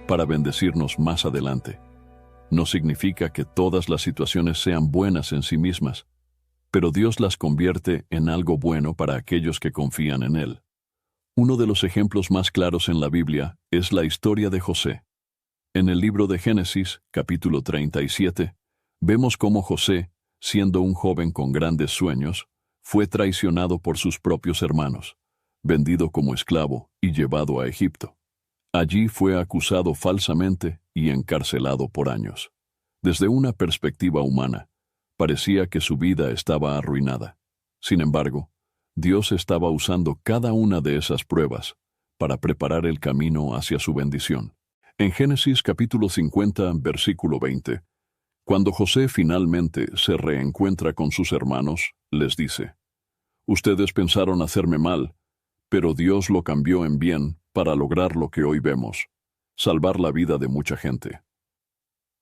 para bendecirnos más adelante. No significa que todas las situaciones sean buenas en sí mismas, pero Dios las convierte en algo bueno para aquellos que confían en Él. Uno de los ejemplos más claros en la Biblia es la historia de José. En el libro de Génesis, capítulo 37, vemos cómo José, siendo un joven con grandes sueños, fue traicionado por sus propios hermanos, vendido como esclavo y llevado a Egipto. Allí fue acusado falsamente y encarcelado por años. Desde una perspectiva humana, parecía que su vida estaba arruinada. Sin embargo, Dios estaba usando cada una de esas pruebas para preparar el camino hacia su bendición. En Génesis capítulo 50, versículo 20, cuando José finalmente se reencuentra con sus hermanos, les dice: «Ustedes pensaron hacerme mal, pero Dios lo cambió en bien para lograr lo que hoy vemos. salvar la vida de mucha gente.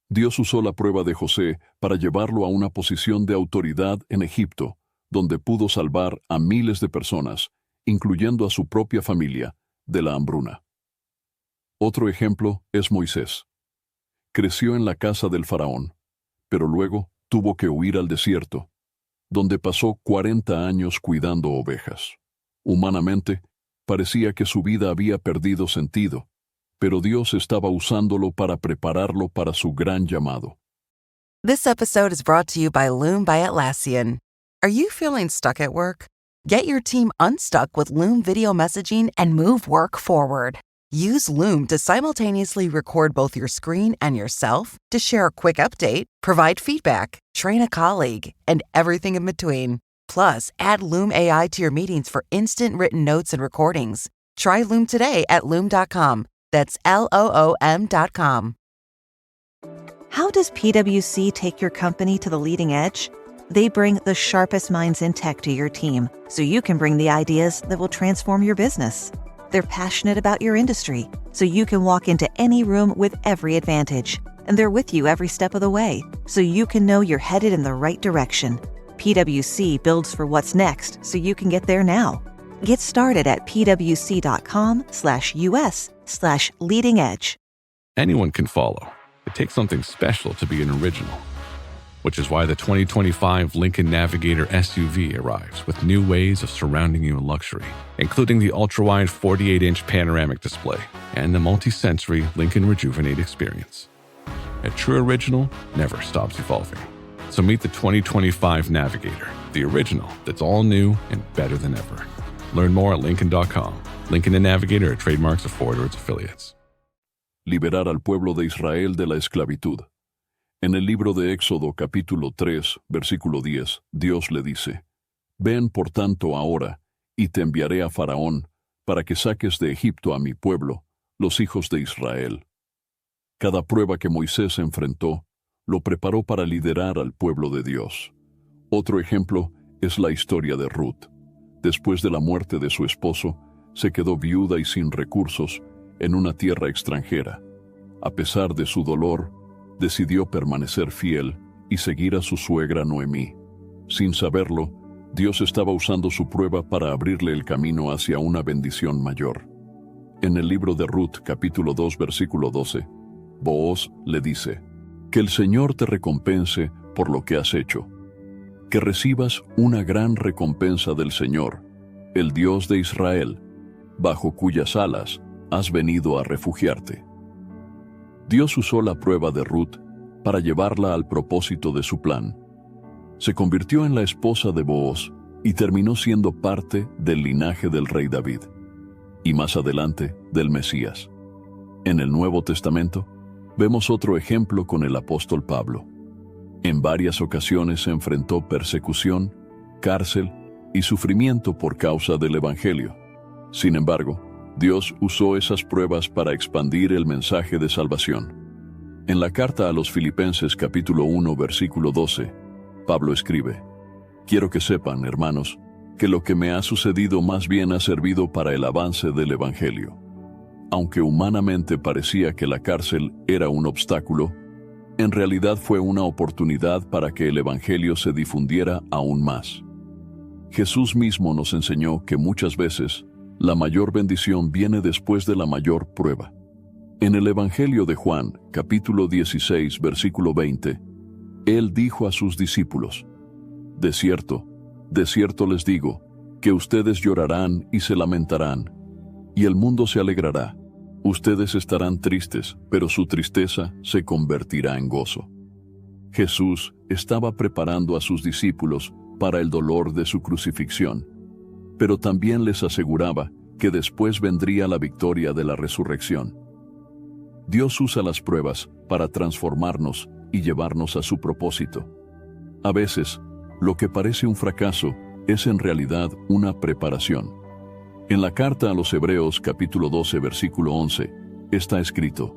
Dios usó la prueba de José para llevarlo a una posición de autoridad en Egipto, donde pudo salvar a miles de personas, incluyendo a su propia familia, de la hambruna. Otro ejemplo es Moisés. Creció en la casa del faraón, pero luego tuvo que huir al desierto, donde pasó 40 años cuidando ovejas. Humanamente, parecía que su vida había perdido sentido, pero Dios estaba usándolo para prepararlo para su gran llamado. This episode is brought to you by Loom by Atlassian. Are you feeling stuck at work? Get your team unstuck with Loom video messaging and move work forward. Use Loom to simultaneously record both your screen and yourself, to share a quick update, provide feedback, train a colleague, and everything in between. Plus, add Loom AI to your meetings for instant written notes and recordings. Try Loom today at Loom.com. That's LOOM.com. How does PwC take your company to the leading edge? They bring the sharpest minds in tech to your team, so you can bring the ideas that will transform your business. They're passionate about your industry, so you can walk into any room with every advantage. And they're with you every step of the way, so you can know you're headed in the right direction. PwC builds for what's next, so you can get there now. Get started at pwc.com/US/leading edge. Anyone can follow. It takes something special to be an original. Which is why the 2025 Lincoln Navigator SUV arrives with new ways of surrounding you in luxury, including the ultra-wide 48-inch panoramic display and the multi-sensory Lincoln Rejuvenate experience. A true original never stops evolving. So meet the 2025 Navigator, the original that's all new and better than ever. Learn more at Lincoln.com. Lincoln and Navigator are trademarks of Ford or its affiliates. Liberar al pueblo de Israel de la esclavitud. En el libro de Éxodo capítulo 3, versículo 10, Dios le dice: «Ven por tanto ahora, y te enviaré a Faraón, para que saques de Egipto a mi pueblo, los hijos de Israel». Cada prueba que Moisés enfrentó, lo preparó para liderar al pueblo de Dios. Otro ejemplo es la historia de Ruth. Después de la muerte de su esposo, se quedó viuda y sin recursos en una tierra extranjera. A pesar de su dolor, decidió permanecer fiel y seguir a su suegra Noemí. Sin saberlo, Dios estaba usando su prueba para abrirle el camino hacia una bendición mayor. En el libro de Ruth, capítulo 2, versículo 12, Booz le dice: «Que el Señor te recompense por lo que has hecho. Que recibas una gran recompensa del Señor, el Dios de Israel, bajo cuyas alas has venido a refugiarte». Dios usó la prueba de Ruth para llevarla al propósito de su plan. Se convirtió en la esposa de Booz y terminó siendo parte del linaje del rey David, y más adelante del Mesías. En el Nuevo Testamento, vemos otro ejemplo con el apóstol Pablo. En varias ocasiones se enfrentó persecución, cárcel y sufrimiento por causa del Evangelio. Sin embargo, Dios usó esas pruebas para expandir el mensaje de salvación. En la carta a los Filipenses capítulo 1 versículo 12, Pablo escribe: «Quiero que sepan, hermanos, que lo que me ha sucedido más bien ha servido para el avance del Evangelio. Aunque humanamente parecía que la cárcel era un obstáculo, en realidad fue una oportunidad para que el Evangelio se difundiera aún más». Jesús mismo nos enseñó que muchas veces la mayor bendición viene después de la mayor prueba. En el Evangelio de Juan, capítulo 16, versículo 20, Él dijo a sus discípulos: de cierto les digo, que ustedes llorarán y se lamentarán, y el mundo se alegrará. Ustedes estarán tristes, pero su tristeza se convertirá en gozo». Jesús estaba preparando a sus discípulos para el dolor de su crucifixión, pero también les aseguraba que después vendría la victoria de la resurrección. Dios usa las pruebas para transformarnos y llevarnos a su propósito. A veces, lo que parece un fracaso es en realidad una preparación. En la carta a los Hebreos capítulo 12 versículo 11 está escrito: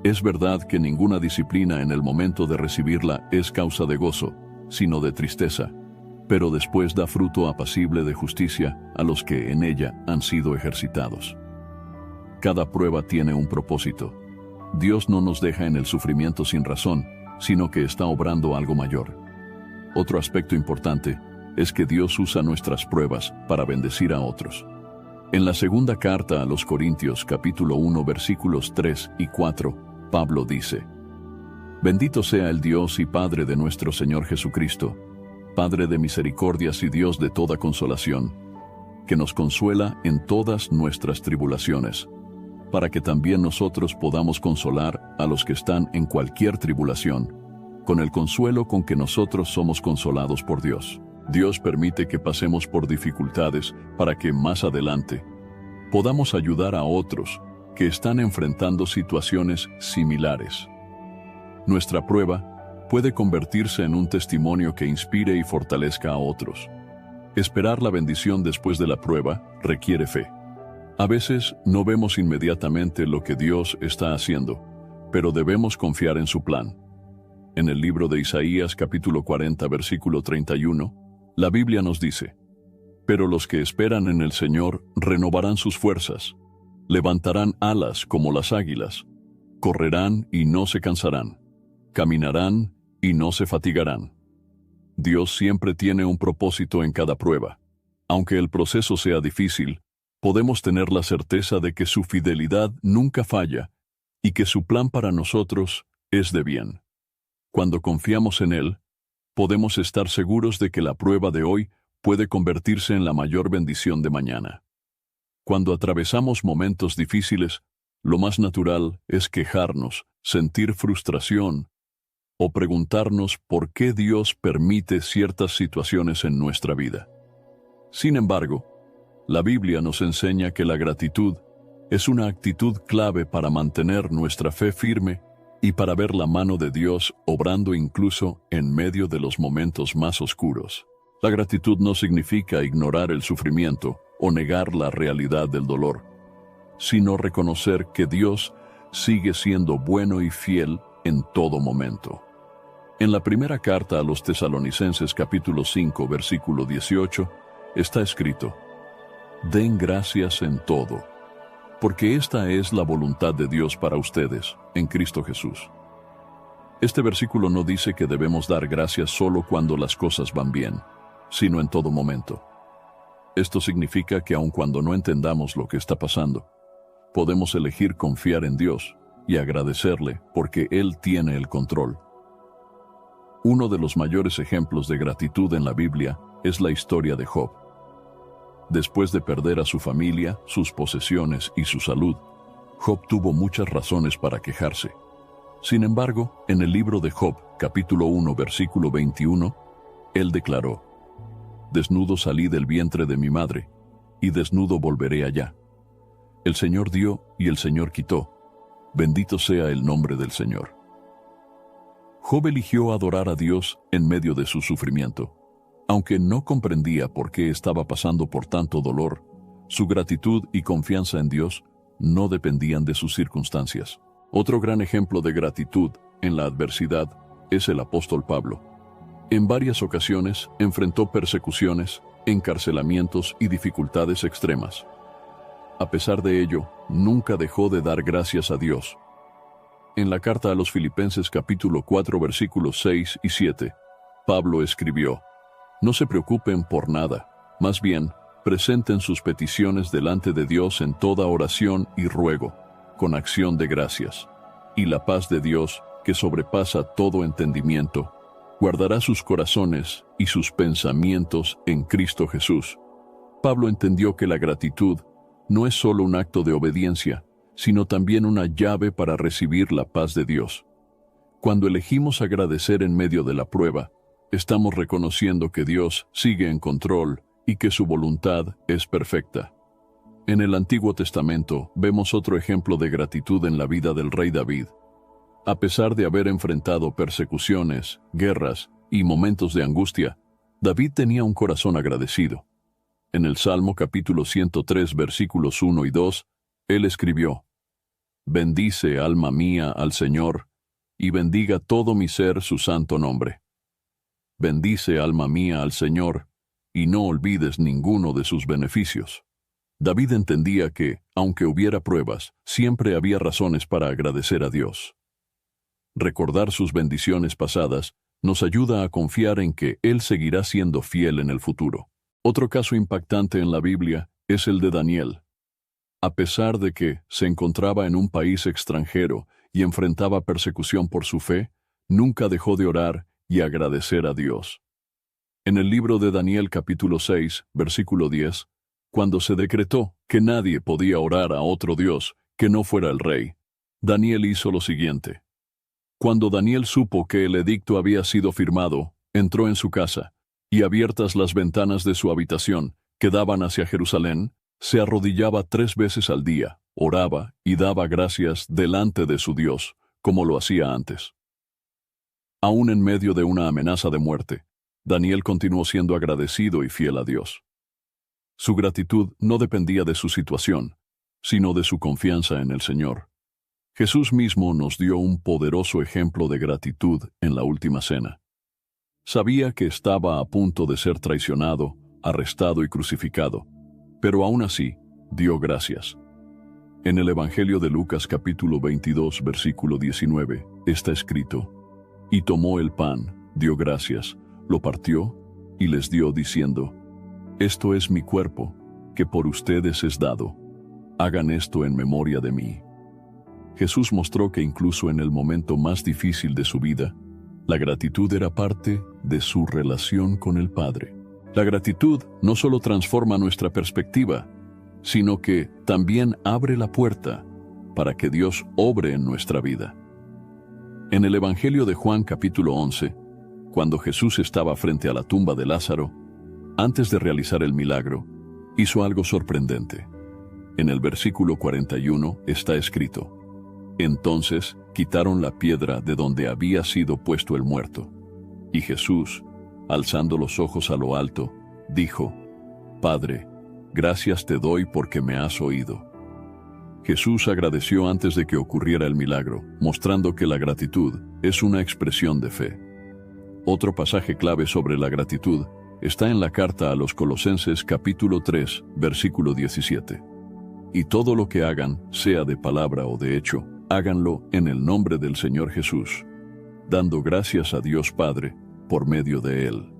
«Es verdad que ninguna disciplina en el momento de recibirla es causa de gozo, sino de tristeza, pero después da fruto apacible de justicia a los que en ella han sido ejercitados». Cada prueba tiene un propósito, Dios no nos deja en el sufrimiento sin razón, sino que está obrando algo mayor. Otro aspecto importante es que Dios usa nuestras pruebas para bendecir a otros. En la segunda carta a los Corintios, capítulo 1, versículos 3 y 4, Pablo dice: Bendito sea el Dios y Padre de nuestro Señor Jesucristo, Padre de misericordias y Dios de toda consolación, que nos consuela en todas nuestras tribulaciones, para que también nosotros podamos consolar a los que están en cualquier tribulación, con el consuelo con que nosotros somos consolados por Dios. Dios permite que pasemos por dificultades para que más adelante podamos ayudar a otros que están enfrentando situaciones similares. Nuestra prueba puede convertirse en un testimonio que inspire y fortalezca a otros. Esperar la bendición después de la prueba requiere fe. A veces no vemos inmediatamente lo que Dios está haciendo, pero debemos confiar en su plan. En el libro de Isaías, capítulo 40, versículo 31, la Biblia nos dice: Pero los que esperan en el Señor renovarán sus fuerzas, levantarán alas como las águilas, correrán y no se cansarán, caminarán y no se fatigarán. Dios siempre tiene un propósito en cada prueba. Aunque el proceso sea difícil, podemos tener la certeza de que su fidelidad nunca falla y que su plan para nosotros es de bien. Cuando confiamos en Él, podemos estar seguros de que la prueba de hoy puede convertirse en la mayor bendición de mañana. Cuando atravesamos momentos difíciles, lo más natural es quejarnos, sentir frustración o preguntarnos por qué Dios permite ciertas situaciones en nuestra vida. Sin embargo, la Biblia nos enseña que la gratitud es una actitud clave para mantener nuestra fe firme y para ver la mano de Dios obrando incluso en medio de los momentos más oscuros. La gratitud no significa ignorar el sufrimiento o negar la realidad del dolor, sino reconocer que Dios sigue siendo bueno y fiel en todo momento. En la primera carta a los Tesalonicenses, capítulo 5, versículo 18, está escrito: Den gracias en todo, porque esta es la voluntad de Dios para ustedes, en Cristo Jesús. Este versículo no dice que debemos dar gracias solo cuando las cosas van bien, sino en todo momento. Esto significa que aun cuando no entendamos lo que está pasando, podemos elegir confiar en Dios y agradecerle porque Él tiene el control. Uno de los mayores ejemplos de gratitud en la Biblia es la historia de Job. Después de perder a su familia, sus posesiones y su salud, Job tuvo muchas razones para quejarse. Sin embargo, en el libro de Job, capítulo 1, versículo 21, él declaró: Desnudo salí del vientre de mi madre, y desnudo volveré allá. El Señor dio y el Señor quitó. Bendito sea el nombre del Señor. Job eligió adorar a Dios en medio de su sufrimiento. Aunque no comprendía por qué estaba pasando por tanto dolor, su gratitud y confianza en Dios no dependían de sus circunstancias. Otro gran ejemplo de gratitud en la adversidad es el apóstol Pablo. En varias ocasiones enfrentó persecuciones, encarcelamientos y dificultades extremas. A pesar de ello, nunca dejó de dar gracias a Dios. En la carta a los Filipenses capítulo 4 versículos 6 y 7, Pablo escribió: No se preocupen por nada, más bien, presenten sus peticiones delante de Dios en toda oración y ruego, con acción de gracias. Y la paz de Dios, que sobrepasa todo entendimiento, guardará sus corazones y sus pensamientos en Cristo Jesús. Pablo entendió que la gratitud no es solo un acto de obediencia, sino también una llave para recibir la paz de Dios. Cuando elegimos agradecer en medio de la prueba, estamos reconociendo que Dios sigue en control y que su voluntad es perfecta. En el Antiguo Testamento vemos otro ejemplo de gratitud en la vida del rey David. A pesar de haber enfrentado persecuciones, guerras y momentos de angustia, David tenía un corazón agradecido. En el Salmo capítulo 103 versículos 1 y 2, él escribió: Bendice, alma mía, al Señor, y bendiga todo mi ser su santo nombre. Bendice, alma mía, al Señor, y no olvides ninguno de sus beneficios. David entendía que, aunque hubiera pruebas, siempre había razones para agradecer a Dios. Recordar sus bendiciones pasadas nos ayuda a confiar en que Él seguirá siendo fiel en el futuro. Otro caso impactante en la Biblia es el de Daniel. A pesar de que se encontraba en un país extranjero y enfrentaba persecución por su fe, nunca dejó de orar y agradecer a Dios. En el libro de Daniel capítulo 6, versículo 10, cuando se decretó que nadie podía orar a otro Dios que no fuera el rey, Daniel hizo lo siguiente. Cuando Daniel supo que el edicto había sido firmado, entró en su casa, y abiertas las ventanas de su habitación, que daban hacia Jerusalén, se arrodillaba 3 veces al día, oraba y daba gracias delante de su Dios, como lo hacía antes. Aún en medio de una amenaza de muerte, Daniel continuó siendo agradecido y fiel a Dios. Su gratitud no dependía de su situación, sino de su confianza en el Señor. Jesús mismo nos dio un poderoso ejemplo de gratitud en la última cena. Sabía que estaba a punto de ser traicionado, arrestado y crucificado, pero aún así dio gracias. En el Evangelio de Lucas capítulo 22, versículo 19, está escrito: Y tomó el pan, dio gracias, lo partió y les dio diciendo: Esto es mi cuerpo, que por ustedes es dado. Hagan esto en memoria de mí. Jesús mostró que incluso en el momento más difícil de su vida, la gratitud era parte de su relación con el Padre. La gratitud no solo transforma nuestra perspectiva, sino que también abre la puerta para que Dios obre en nuestra vida. En el Evangelio de Juan capítulo 11, cuando Jesús estaba frente a la tumba de Lázaro, antes de realizar el milagro, hizo algo sorprendente. En el versículo 41 está escrito: Entonces quitaron la piedra de donde había sido puesto el muerto. Y Jesús, alzando los ojos a lo alto, dijo: Padre, gracias te doy porque me has oído. Jesús agradeció antes de que ocurriera el milagro, mostrando que la gratitud es una expresión de fe. Otro pasaje clave sobre la gratitud está en la carta a los Colosenses capítulo 3, versículo 17. Y todo lo que hagan, sea de palabra o de hecho, háganlo en el nombre del Señor Jesús, dando gracias a Dios Padre por medio de Él.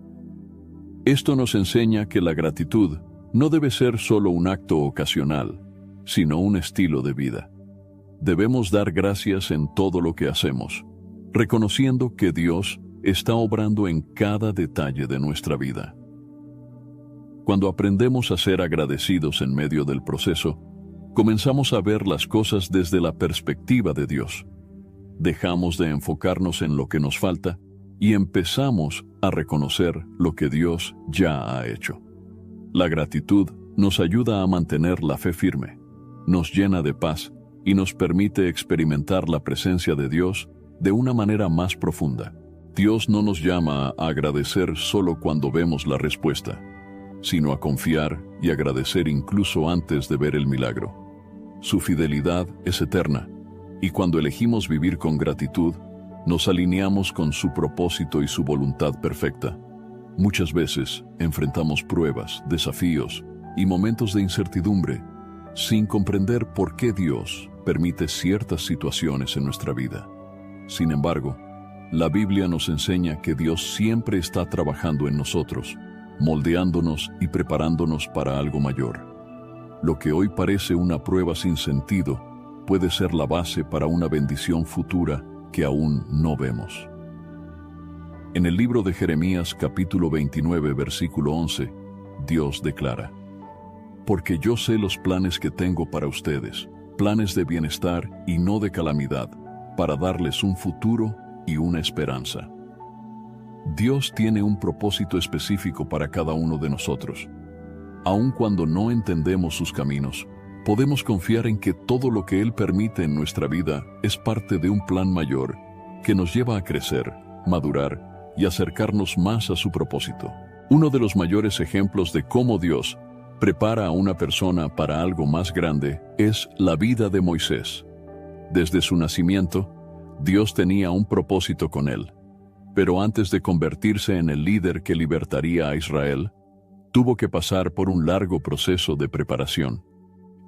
Esto nos enseña que la gratitud no debe ser solo un acto ocasional, sino un estilo de vida. Debemos dar gracias en todo lo que hacemos, reconociendo que Dios está obrando en cada detalle de nuestra vida. Cuando aprendemos a ser agradecidos en medio del proceso, comenzamos a ver las cosas desde la perspectiva de Dios. Dejamos de enfocarnos en lo que nos falta y empezamos a reconocer lo que Dios ya ha hecho. La gratitud nos ayuda a mantener la fe firme, nos llena de paz y nos permite experimentar la presencia de Dios de una manera más profunda. Dios no nos llama a agradecer solo cuando vemos la respuesta, sino a confiar y agradecer incluso antes de ver el milagro. Su fidelidad es eterna, y cuando elegimos vivir con gratitud, nos alineamos con su propósito y su voluntad perfecta. Muchas veces enfrentamos pruebas, desafíos y momentos de incertidumbre, sin comprender por qué Dios permite ciertas situaciones en nuestra vida. Sin embargo, la Biblia nos enseña que Dios siempre está trabajando en nosotros, moldeándonos y preparándonos para algo mayor. Lo que hoy parece una prueba sin sentido puede ser la base para una bendición futura que aún no vemos. En el libro de Jeremías capítulo 29 versículo 11, Dios declara: Porque yo sé los planes que tengo para ustedes, planes de bienestar y no de calamidad, para darles un futuro y una esperanza. Dios tiene un propósito específico para cada uno de nosotros. Aun cuando no entendemos sus caminos, podemos confiar en que todo lo que Él permite en nuestra vida es parte de un plan mayor que nos lleva a crecer, madurar y acercarnos más a su propósito. Uno de los mayores ejemplos de cómo Dios prepara a una persona para algo más grande es la vida de Moisés. Desde su nacimiento, Dios tenía un propósito con él, pero antes de convertirse en el líder que libertaría a Israel, tuvo que pasar por un largo proceso de preparación.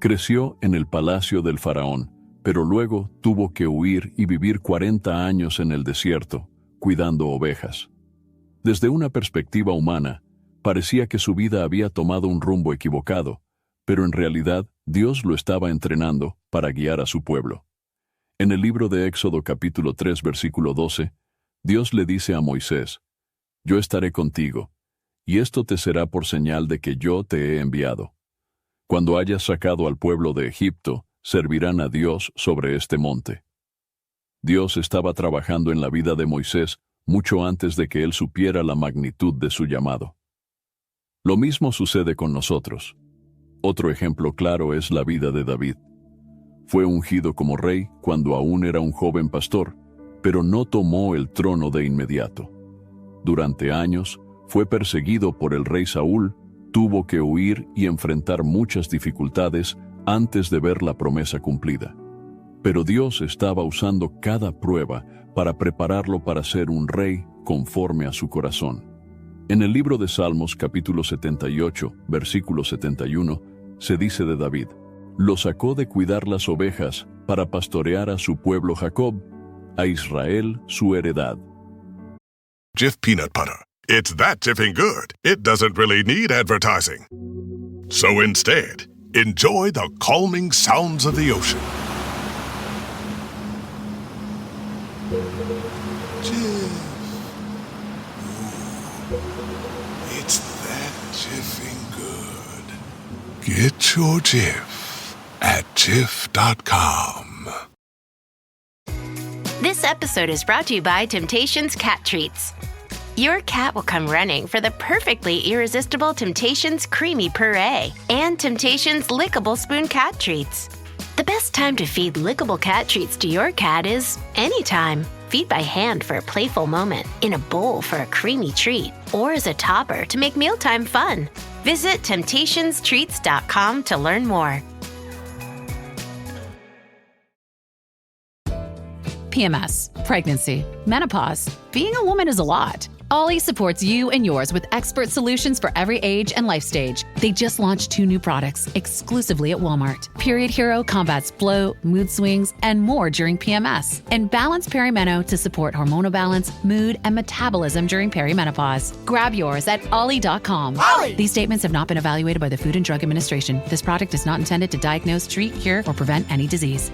Creció en el palacio del faraón, pero luego tuvo que huir y vivir 40 años en el desierto, cuidando ovejas. Desde una perspectiva humana, parecía que su vida había tomado un rumbo equivocado, pero en realidad Dios lo estaba entrenando para guiar a su pueblo. En el libro de Éxodo capítulo 3 versículo 12, Dios le dice a Moisés: «Yo estaré contigo, y esto te será por señal de que yo te he enviado. Cuando hayas sacado al pueblo de Egipto, servirán a Dios sobre este monte». Dios estaba trabajando en la vida de Moisés mucho antes de que él supiera la magnitud de su llamado. Lo mismo sucede con nosotros. Otro ejemplo claro es la vida de David. Fue ungido como rey cuando aún era un joven pastor, pero no tomó el trono de inmediato. Durante años, fue perseguido por el rey Saúl, tuvo que huir y enfrentar muchas dificultades antes de ver la promesa cumplida. Pero Dios estaba usando cada prueba para prepararlo para ser un rey conforme a su corazón. En el libro de Salmos capítulo 78, versículo 71, se dice de David: «Lo sacó de cuidar las ovejas para pastorear a su pueblo Jacob, a Israel su heredad». Jif peanut butter. It's that jiffing good, it doesn't really need advertising. So instead, enjoy the calming sounds of the ocean. Jif. Ooh, it's that jiffing good. Get your Jif at Jif.com. This episode is brought to you by Temptations Cat Treats. Your cat will come running for the perfectly irresistible Temptations Creamy Puree and Temptations Lickable Spoon Cat Treats. The best time to feed lickable cat treats to your cat is anytime. Feed by hand for a playful moment, in a bowl for a creamy treat, or as a topper to make mealtime fun. Visit TemptationsTreats.com to learn more. PMS, pregnancy, menopause. Being a woman is a lot. Ollie supports you and yours with expert solutions for every age and life stage. They just launched 2 new products exclusively at Walmart. Period Hero combats bloat, mood swings, and more during PMS. And Balance Perimeno to support hormonal balance, mood, and metabolism during perimenopause. Grab yours at Ollie.com. Ollie! These statements have not been evaluated by the Food and Drug Administration. This product is not intended to diagnose, treat, cure, or prevent any disease.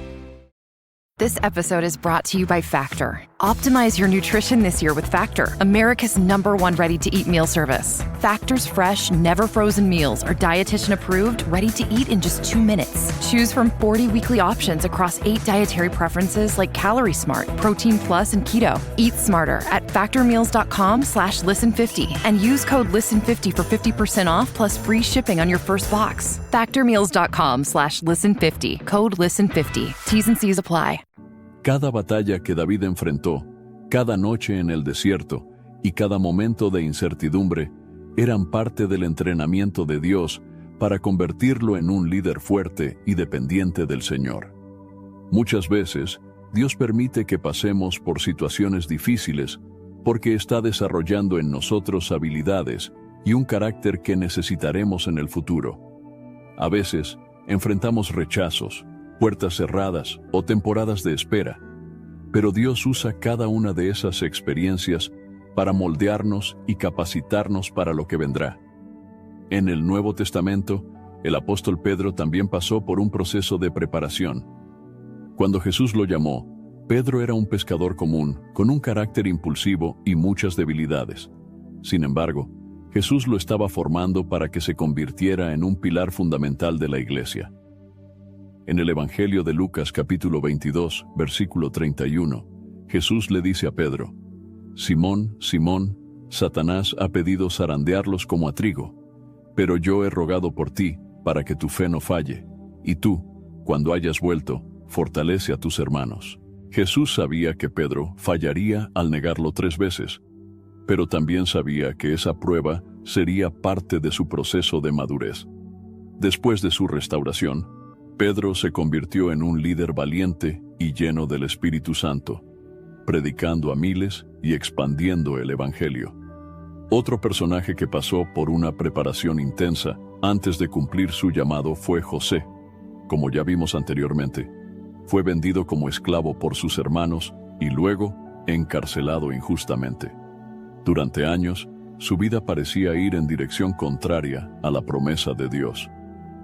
This episode is brought to you by Factor. Optimize your nutrition this year with Factor, America's #1 ready-to-eat meal service. Factor's fresh, never-frozen meals are dietitian-approved, ready to eat in just 2 minutes. Choose from 40 weekly options across 8 dietary preferences like Calorie Smart, Protein Plus, and Keto. Eat smarter at factormeals.com/listen50 and use code LISTEN50 for 50% off plus free shipping on your first box. Factormeals.com/listen50, code LISTEN50. T's and C's apply. Cada batalla que David enfrentó, cada noche en el desierto y cada momento de incertidumbre eran parte del entrenamiento de Dios para convertirlo en un líder fuerte y dependiente del Señor. Muchas veces, Dios permite que pasemos por situaciones difíciles porque está desarrollando en nosotros habilidades y un carácter que necesitaremos en el futuro. A veces, enfrentamos rechazos, puertas cerradas o temporadas de espera, pero Dios usa cada una de esas experiencias para moldearnos y capacitarnos para lo que vendrá. En el Nuevo Testamento, el apóstol Pedro también pasó por un proceso de preparación. Cuando Jesús lo llamó, Pedro era un pescador común, con un carácter impulsivo y muchas debilidades. Sin embargo, Jesús lo estaba formando para que se convirtiera en un pilar fundamental de la iglesia. En el Evangelio de Lucas capítulo 22, versículo 31, Jesús le dice a Pedro: «Simón, Simón, Satanás ha pedido zarandearlos como a trigo, pero yo he rogado por ti para que tu fe no falle, y tú, cuando hayas vuelto, fortalece a tus hermanos». Jesús sabía que Pedro fallaría al negarlo 3 veces, pero también sabía que esa prueba sería parte de su proceso de madurez. Después de su restauración, Pedro se convirtió en un líder valiente y lleno del Espíritu Santo, predicando a miles y expandiendo el Evangelio. Otro personaje que pasó por una preparación intensa antes de cumplir su llamado fue José. como ya vimos anteriormente, fue vendido como esclavo por sus hermanos y luego encarcelado injustamente. Durante años, su vida parecía ir en dirección contraria a la promesa de Dios,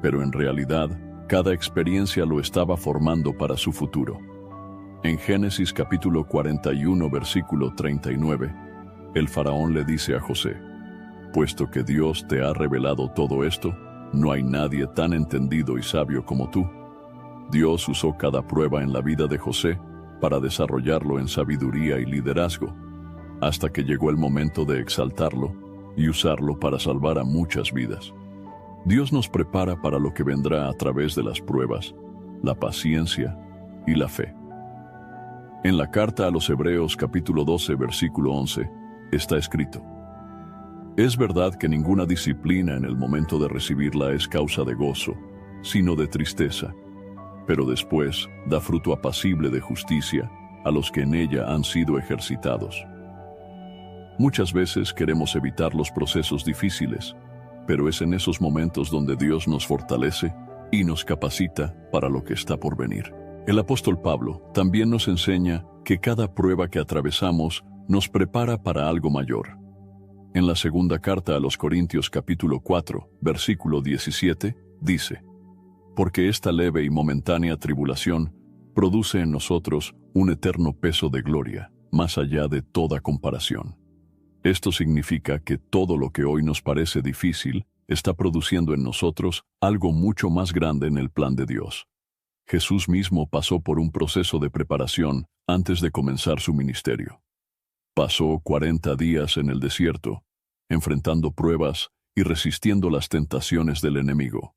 pero en realidad, cada experiencia lo estaba formando para su futuro. En Génesis capítulo 41, versículo 39, el faraón le dice a José: «Puesto que Dios te ha revelado todo esto, no hay nadie tan entendido y sabio como tú». Dios usó cada prueba en la vida de José para desarrollarlo en sabiduría y liderazgo, hasta que llegó el momento de exaltarlo y usarlo para salvar a muchas vidas. Dios nos prepara para lo que vendrá a través de las pruebas, la paciencia y la fe. En la carta a los Hebreos capítulo 12, versículo 11, está escrito: «Es verdad que ninguna disciplina en el momento de recibirla es causa de gozo, sino de tristeza, pero después da fruto apacible de justicia a los que en ella han sido ejercitados». Muchas veces queremos evitar los procesos difíciles, pero es en esos momentos donde Dios nos fortalece y nos capacita para lo que está por venir. El apóstol Pablo también nos enseña que cada prueba que atravesamos nos prepara para algo mayor. En la segunda carta a los Corintios capítulo 4, versículo 17, dice: «Porque esta leve y momentánea tribulación produce en nosotros un eterno peso de gloria, más allá de toda comparación». Esto significa que todo lo que hoy nos parece difícil está produciendo en nosotros algo mucho más grande en el plan de Dios. Jesús mismo pasó por un proceso de preparación antes de comenzar su ministerio. Pasó 40 días en el desierto, enfrentando pruebas y resistiendo las tentaciones del enemigo.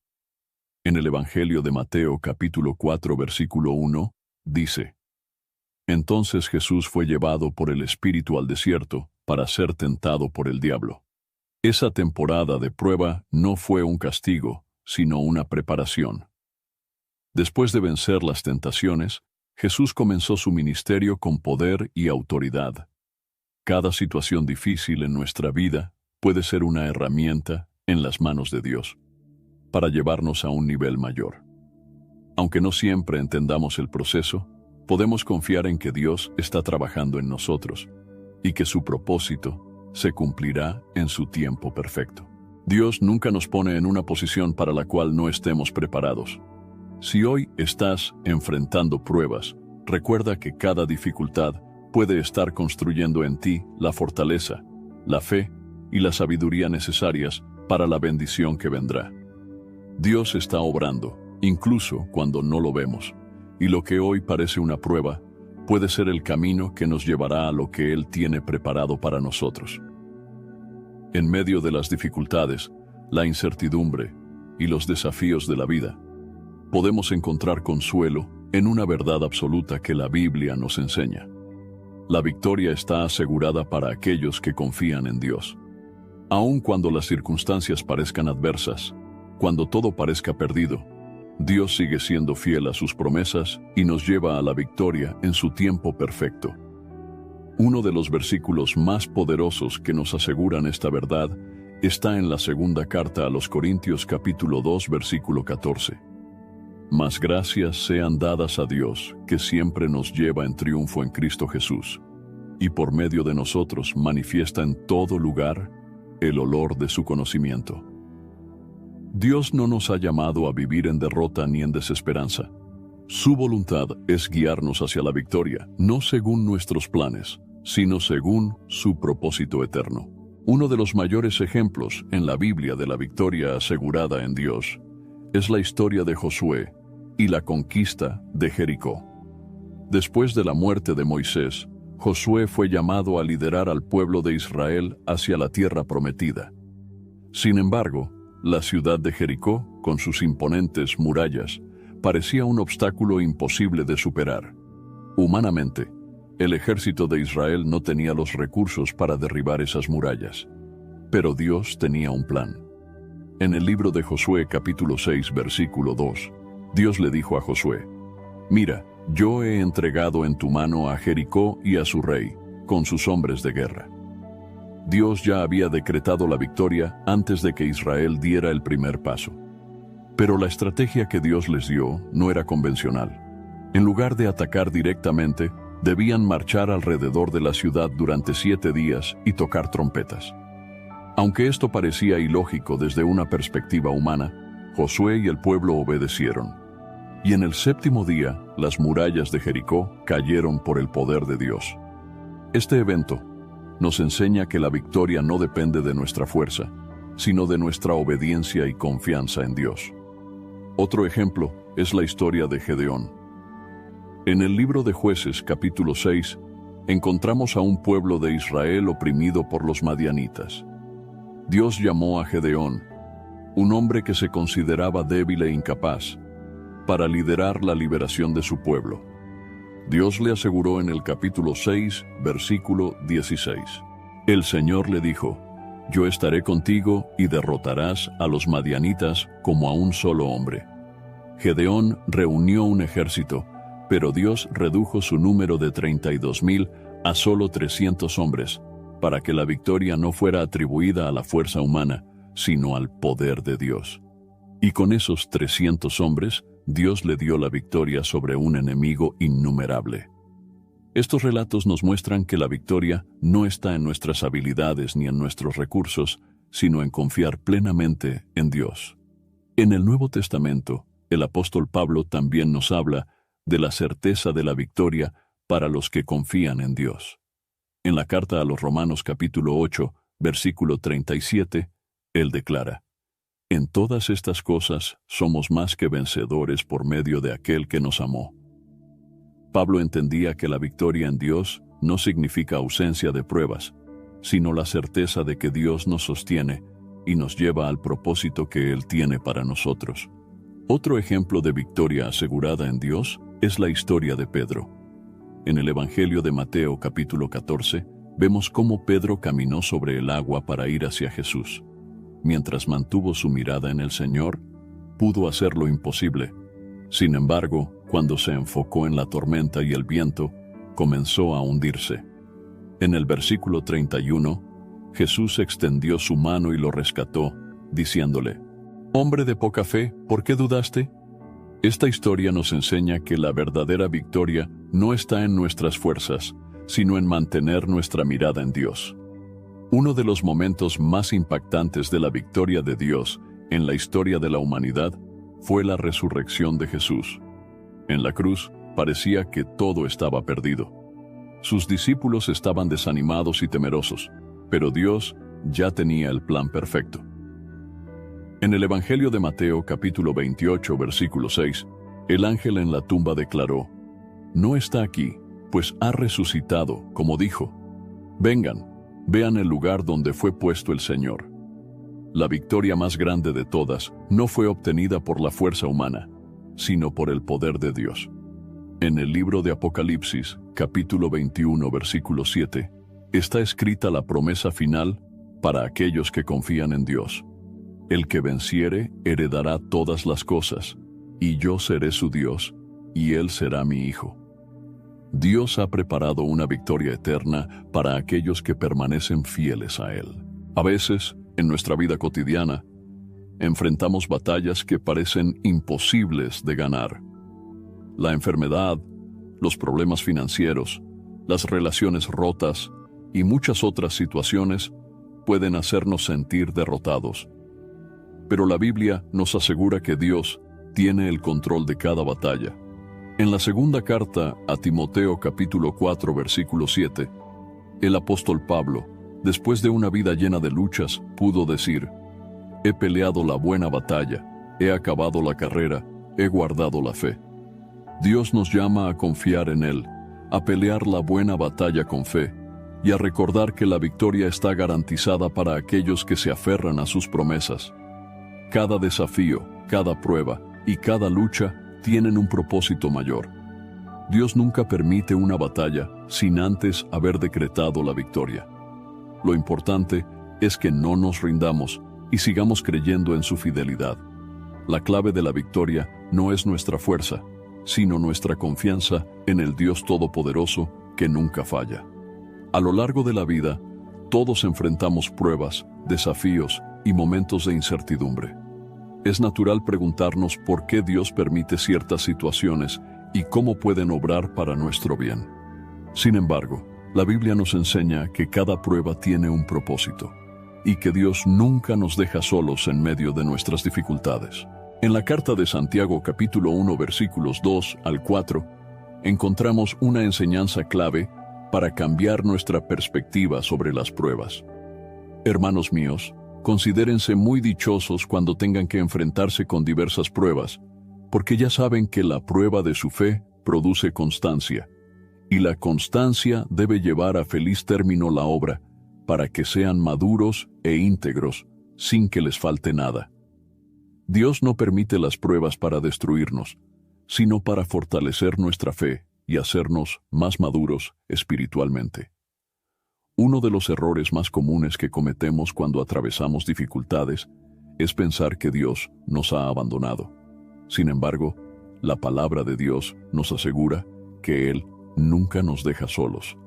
En el Evangelio de Mateo capítulo 4 versículo 1, dice: «Entonces Jesús fue llevado por el Espíritu al desierto para ser tentado por el diablo». Esa temporada de prueba no fue un castigo, sino una preparación. Después de vencer las tentaciones, Jesús comenzó su ministerio con poder y autoridad. Cada situación difícil en nuestra vida puede ser una herramienta en las manos de Dios para llevarnos a un nivel mayor. Aunque no siempre entendamos el proceso, podemos confiar en que Dios está trabajando en nosotros y que su propósito se cumplirá en su tiempo perfecto. Dios nunca nos pone en una posición para la cual no estemos preparados. Si hoy estás enfrentando pruebas, recuerda que cada dificultad puede estar construyendo en ti la fortaleza, la fe y la sabiduría necesarias para la bendición que vendrá. Dios está obrando, incluso cuando no lo vemos, y lo que hoy parece una prueba puede ser el camino que nos llevará a lo que Él tiene preparado para nosotros. En medio de las dificultades, la incertidumbre y los desafíos de la vida, podemos encontrar consuelo en una verdad absoluta que la Biblia nos enseña. La victoria está asegurada para aquellos que confían en Dios. Aun cuando las circunstancias parezcan adversas, cuando todo parezca perdido, Dios sigue siendo fiel a sus promesas y nos lleva a la victoria en su tiempo perfecto. Uno de los versículos más poderosos que nos aseguran esta verdad está en la segunda carta a los Corintios capítulo 2 versículo 14. «Mas gracias sean dadas a Dios, que siempre nos lleva en triunfo en Cristo Jesús, y por medio de nosotros manifiesta en todo lugar el olor de su conocimiento». Dios no nos ha llamado a vivir en derrota ni en desesperanza. Su voluntad es guiarnos hacia la victoria, no según nuestros planes, sino según su propósito eterno. Uno de los mayores ejemplos en la Biblia de la victoria asegurada en Dios es la historia de Josué y la conquista de Jericó. Después de la muerte de Moisés, Josué fue llamado a liderar al pueblo de Israel hacia la tierra prometida. Sin embargo, la ciudad de Jericó, con sus imponentes murallas, parecía un obstáculo imposible de superar. Humanamente, el ejército de Israel no tenía los recursos para derribar esas murallas, pero Dios tenía un plan. En el libro de Josué capítulo 6 versículo 2, Dios le dijo a Josué: «Mira, yo he entregado en tu mano a Jericó y a su rey, con sus hombres de guerra». Dios ya había decretado la victoria antes de que Israel diera el primer paso. Pero la estrategia que Dios les dio no era convencional. En lugar de atacar directamente, debían marchar alrededor de la ciudad durante 7 días y tocar trompetas. Aunque esto parecía ilógico desde una perspectiva humana, Josué y el pueblo obedecieron. Y en el 7º día, las murallas de Jericó cayeron por el poder de Dios. Este evento nos enseña que la victoria no depende de nuestra fuerza, sino de nuestra obediencia y confianza en Dios. Otro ejemplo es la historia de Gedeón. En el libro de Jueces, capítulo 6, encontramos a un pueblo de Israel oprimido por los madianitas. Dios llamó a Gedeón, un hombre que se consideraba débil e incapaz, para liderar la liberación de su pueblo. Dios le aseguró en el capítulo 6, versículo 16. El Señor le dijo: Yo estaré contigo y derrotarás a los madianitas como a un solo hombre. Gedeón reunió un ejército, pero Dios redujo su número de 32,000 a solo 300 hombres, para que la victoria no fuera atribuida a la fuerza humana, sino al poder de Dios. Y con esos 300 hombres, Dios le dio la victoria sobre un enemigo innumerable. Estos relatos nos muestran que la victoria no está en nuestras habilidades ni en nuestros recursos, sino en confiar plenamente en Dios. En el Nuevo Testamento, el apóstol Pablo también nos habla de la certeza de la victoria para los que confían en Dios. En la carta a los Romanos capítulo 8, versículo 37, él declara: En todas estas cosas somos más que vencedores por medio de aquel que nos amó. Pablo entendía que la victoria en Dios no significa ausencia de pruebas, sino la certeza de que Dios nos sostiene y nos lleva al propósito que Él tiene para nosotros. Otro ejemplo de victoria asegurada en Dios es la historia de Pedro. En el Evangelio de Mateo capítulo 14, vemos cómo Pedro caminó sobre el agua para ir hacia Jesús. Mientras mantuvo su mirada en el Señor, pudo hacer lo imposible. Sin embargo, cuando se enfocó en la tormenta y el viento, comenzó a hundirse. En el versículo 31, Jesús extendió su mano y lo rescató, diciéndole: «Hombre de poca fe, ¿por qué dudaste?». Esta historia nos enseña que la verdadera victoria no está en nuestras fuerzas, sino en mantener nuestra mirada en Dios. Uno de los momentos más impactantes de la victoria de Dios en la historia de la humanidad fue la resurrección de Jesús. En la cruz parecía que todo estaba perdido. Sus discípulos estaban desanimados y temerosos, pero Dios ya tenía el plan perfecto. En el Evangelio de Mateo capítulo 28, versículo 6, el ángel en la tumba declaró: «No está aquí, pues ha resucitado, como dijo. Vengan, vean el lugar donde fue puesto el Señor». La victoria más grande de todas no fue obtenida por la fuerza humana, sino por el poder de Dios. En el libro de Apocalipsis, capítulo 21, versículo 7, está escrita la promesa final para aquellos que confían en Dios. «El que venciere heredará todas las cosas, y yo seré su Dios, y él será mi hijo». Dios ha preparado una victoria eterna para aquellos que permanecen fieles a Él. A veces, en nuestra vida cotidiana, enfrentamos batallas que parecen imposibles de ganar. La enfermedad, los problemas financieros, las relaciones rotas y muchas otras situaciones pueden hacernos sentir derrotados. Pero la Biblia nos asegura que Dios tiene el control de cada batalla. En la segunda carta a Timoteo capítulo 4 versículo 7, el apóstol Pablo, después de una vida llena de luchas, pudo decir: «He peleado la buena batalla, he acabado la carrera, he guardado la fe». Dios nos llama a confiar en Él, a pelear la buena batalla con fe y a recordar que la victoria está garantizada para aquellos que se aferran a sus promesas. Cada desafío, cada prueba y cada lucha tienen un propósito mayor. Dios nunca permite una batalla sin antes haber decretado la victoria. Lo importante es que no nos rindamos y sigamos creyendo en su fidelidad. La clave de la victoria no es nuestra fuerza, sino nuestra confianza en el Dios Todopoderoso que nunca falla. A lo largo de la vida, todos enfrentamos pruebas, desafíos y momentos de incertidumbre. es natural preguntarnos por qué Dios permite ciertas situaciones y cómo pueden obrar para nuestro bien. Sin embargo, la Biblia nos enseña que cada prueba tiene un propósito y que Dios nunca nos deja solos en medio de nuestras dificultades. En la carta de Santiago capítulo 1 versículos 2 al 4, encontramos una enseñanza clave para cambiar nuestra perspectiva sobre las pruebas. Hermanos míos, considérense muy dichosos cuando tengan que enfrentarse con diversas pruebas, porque ya saben que la prueba de su fe produce constancia, y la constancia debe llevar a feliz término la obra, para que sean maduros e íntegros, sin que les falte nada. Dios no permite las pruebas para destruirnos, sino para fortalecer nuestra fe y hacernos más maduros espiritualmente. Uno de los errores más comunes que cometemos cuando atravesamos dificultades es pensar que Dios nos ha abandonado. Sin embargo, la palabra de Dios nos asegura que Él nunca nos deja solos.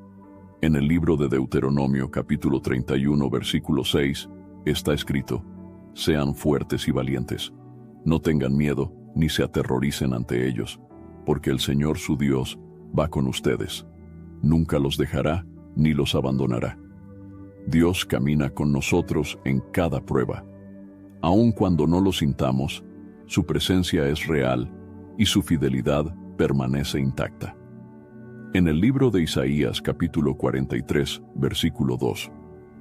En el libro de Deuteronomio capítulo 31 versículo 6 está escrito: «Sean fuertes y valientes, no tengan miedo ni se aterroricen ante ellos, porque el Señor su Dios va con ustedes. Nunca los dejará ni los abandonará». Dios camina con nosotros en cada prueba. Aun cuando no lo sintamos, su presencia es real y su fidelidad permanece intacta. En el libro de Isaías capítulo 43, versículo 2,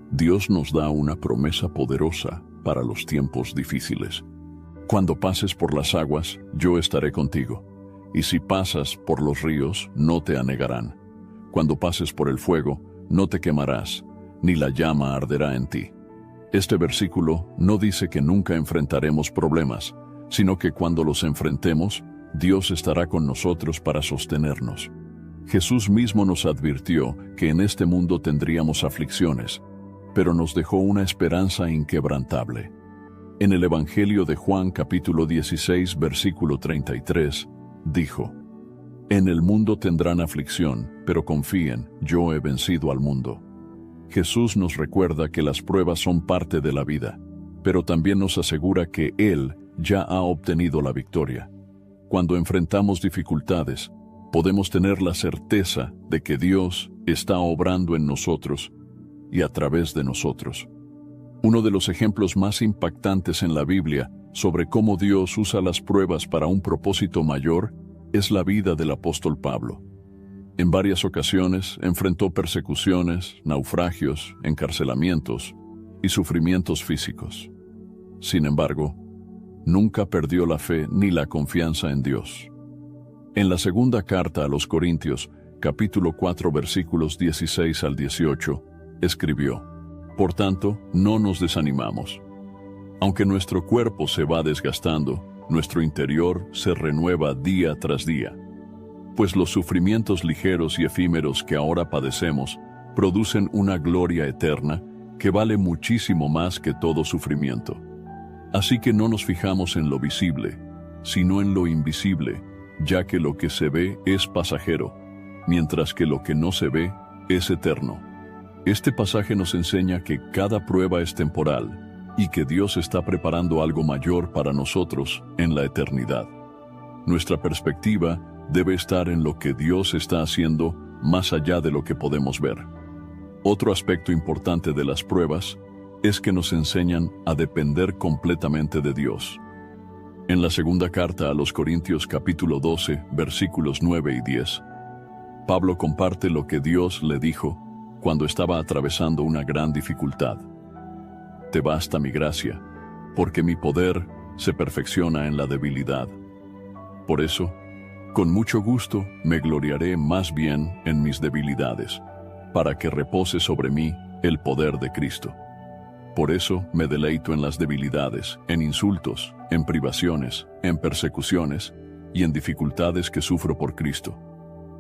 Dios nos da una promesa poderosa para los tiempos difíciles. «Cuando pases por las aguas, yo estaré contigo, y si pasas por los ríos, no te anegarán. Cuando pases por el fuego, no te quemarás, ni la llama arderá en ti». Este versículo no dice que nunca enfrentaremos problemas, sino que cuando los enfrentemos, Dios estará con nosotros para sostenernos. Jesús mismo nos advirtió que en este mundo tendríamos aflicciones, pero nos dejó una esperanza inquebrantable. En el Evangelio de Juan capítulo 16 versículo 33, dijo: «En el mundo tendrán aflicción, pero confíen, yo he vencido al mundo». Jesús nos recuerda que las pruebas son parte de la vida, pero también nos asegura que Él ya ha obtenido la victoria. Cuando enfrentamos dificultades, podemos tener la certeza de que Dios está obrando en nosotros y a través de nosotros. Uno de los ejemplos más impactantes en la Biblia sobre cómo Dios usa las pruebas para un propósito mayor es la vida del apóstol Pablo. En varias ocasiones enfrentó persecuciones, naufragios, encarcelamientos y sufrimientos físicos. Sin embargo, nunca perdió la fe ni la confianza en Dios. En la segunda carta a los Corintios, capítulo 4, versículos 16 al 18, escribió: «Por tanto, no nos desanimamos. Aunque nuestro cuerpo se va desgastando, nuestro interior se renueva día tras día. Pues los sufrimientos ligeros y efímeros que ahora padecemos producen una gloria eterna que vale muchísimo más que todo sufrimiento. Así que no nos fijamos en lo visible, sino en lo invisible, ya que lo que se ve es pasajero, mientras que lo que no se ve es eterno». Este pasaje nos enseña que cada prueba es temporal y que Dios está preparando algo mayor para nosotros en la eternidad. Nuestra perspectiva debe estar en lo que Dios está haciendo más allá de lo que podemos ver. Otro aspecto importante de las pruebas es que nos enseñan a depender completamente de Dios. En la segunda carta a los Corintios capítulo 12, versículos 9 y 10, Pablo comparte lo que Dios le dijo cuando estaba atravesando una gran dificultad: «Te basta mi gracia, porque mi poder se perfecciona en la debilidad. Por eso, con mucho gusto me gloriaré más bien en mis debilidades, para que repose sobre mí el poder de Cristo. Por eso me deleito en las debilidades, en insultos, en privaciones, en persecuciones y en dificultades que sufro por Cristo.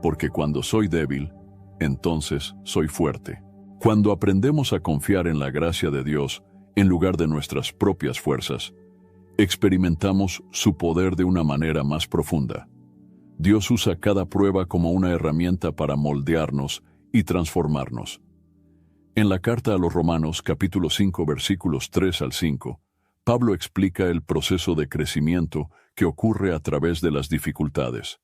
Porque cuando soy débil, entonces soy fuerte». Cuando aprendemos a confiar en la gracia de Dios en lugar de nuestras propias fuerzas, experimentamos su poder de una manera más profunda. Dios usa cada prueba como una herramienta para moldearnos y transformarnos. En la carta a los Romanos capítulo 5 versículos 3 al 5, Pablo explica el proceso de crecimiento que ocurre a través de las dificultades.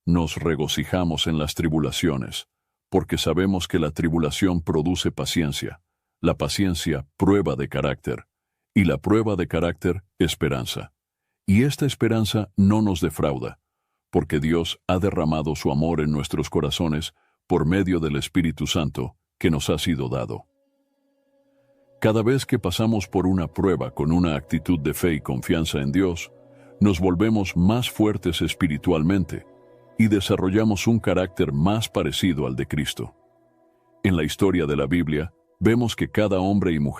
Nos regocijamos en las tribulaciones, porque sabemos que la tribulación produce paciencia, la paciencia prueba de carácter, y la prueba de carácter esperanza. Y esta esperanza no nos defrauda, porque Dios ha derramado su amor en nuestros corazones por medio del Espíritu Santo que nos ha sido dado. Cada vez que pasamos por una prueba con una actitud de fe y confianza en Dios, nos volvemos más fuertes espiritualmente y desarrollamos un carácter más parecido al de Cristo. En la historia de la Biblia, vemos que cada hombre y mujer...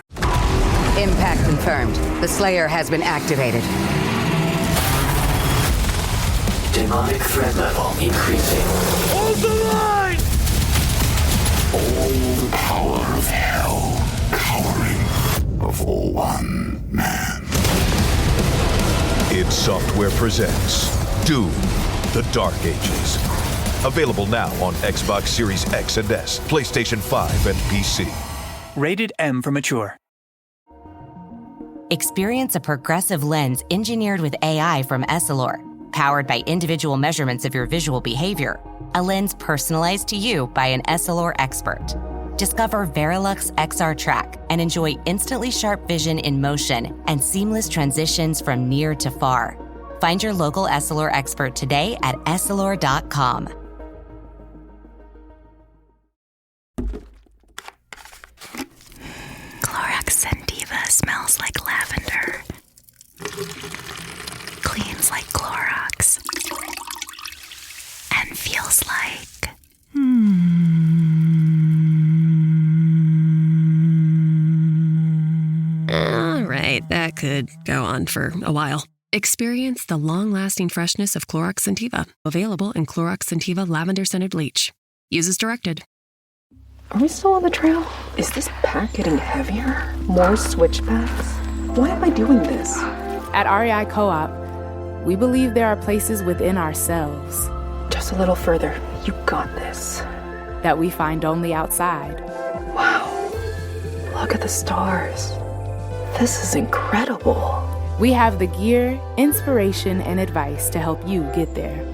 Impact confirmed. The Slayer has been activated. Demonic threat level increasing. Hold the line! All the power of hell cowering before one man. id Software presents Doom: The Dark Ages. Available now on Xbox Series X and S, PlayStation 5, and PC. Rated M for mature. Experience a progressive lens engineered with AI from Essilor, powered by individual measurements of your visual behavior. A lens personalized to you by an Essilor expert. Discover Verilux XR Track and enjoy instantly sharp vision in motion and seamless transitions from near to far. Find your local Essilor expert today at Essilor.com. Clorox Sentiva smells like lavender. Cleans like Clorox. And feels like... All right, that could go on for a while. Experience the long-lasting freshness of Clorox Sentiva. Available in Clorox Sentiva Lavender-Scented Bleach. Use as directed. Are we still on the trail? Is this pack getting heavier? More switchbacks? Why am I doing this? At REI Co-op, we believe there are places within ourselves. Just a little further. You got this. That we find only outside. Wow. Look at the stars. This is incredible. We have the gear, inspiration, and advice to help you get there.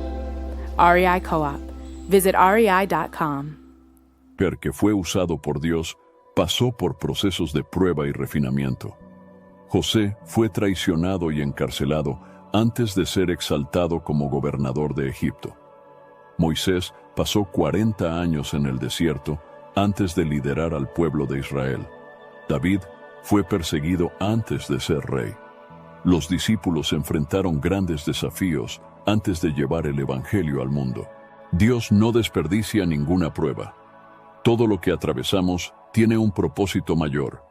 REI Co-op. Visit rei.com. Que fue usado por Dios, pasó por procesos de prueba y refinamiento. José fue traicionado y encarcelado antes de ser exaltado como gobernador de Egipto. Moisés pasó 40 años en el desierto antes de liderar al pueblo de Israel. David fue perseguido antes de ser rey. Los discípulos enfrentaron grandes desafíos antes de llevar el Evangelio al mundo. Dios no desperdicia ninguna prueba. Todo lo que atravesamos tiene un propósito mayor.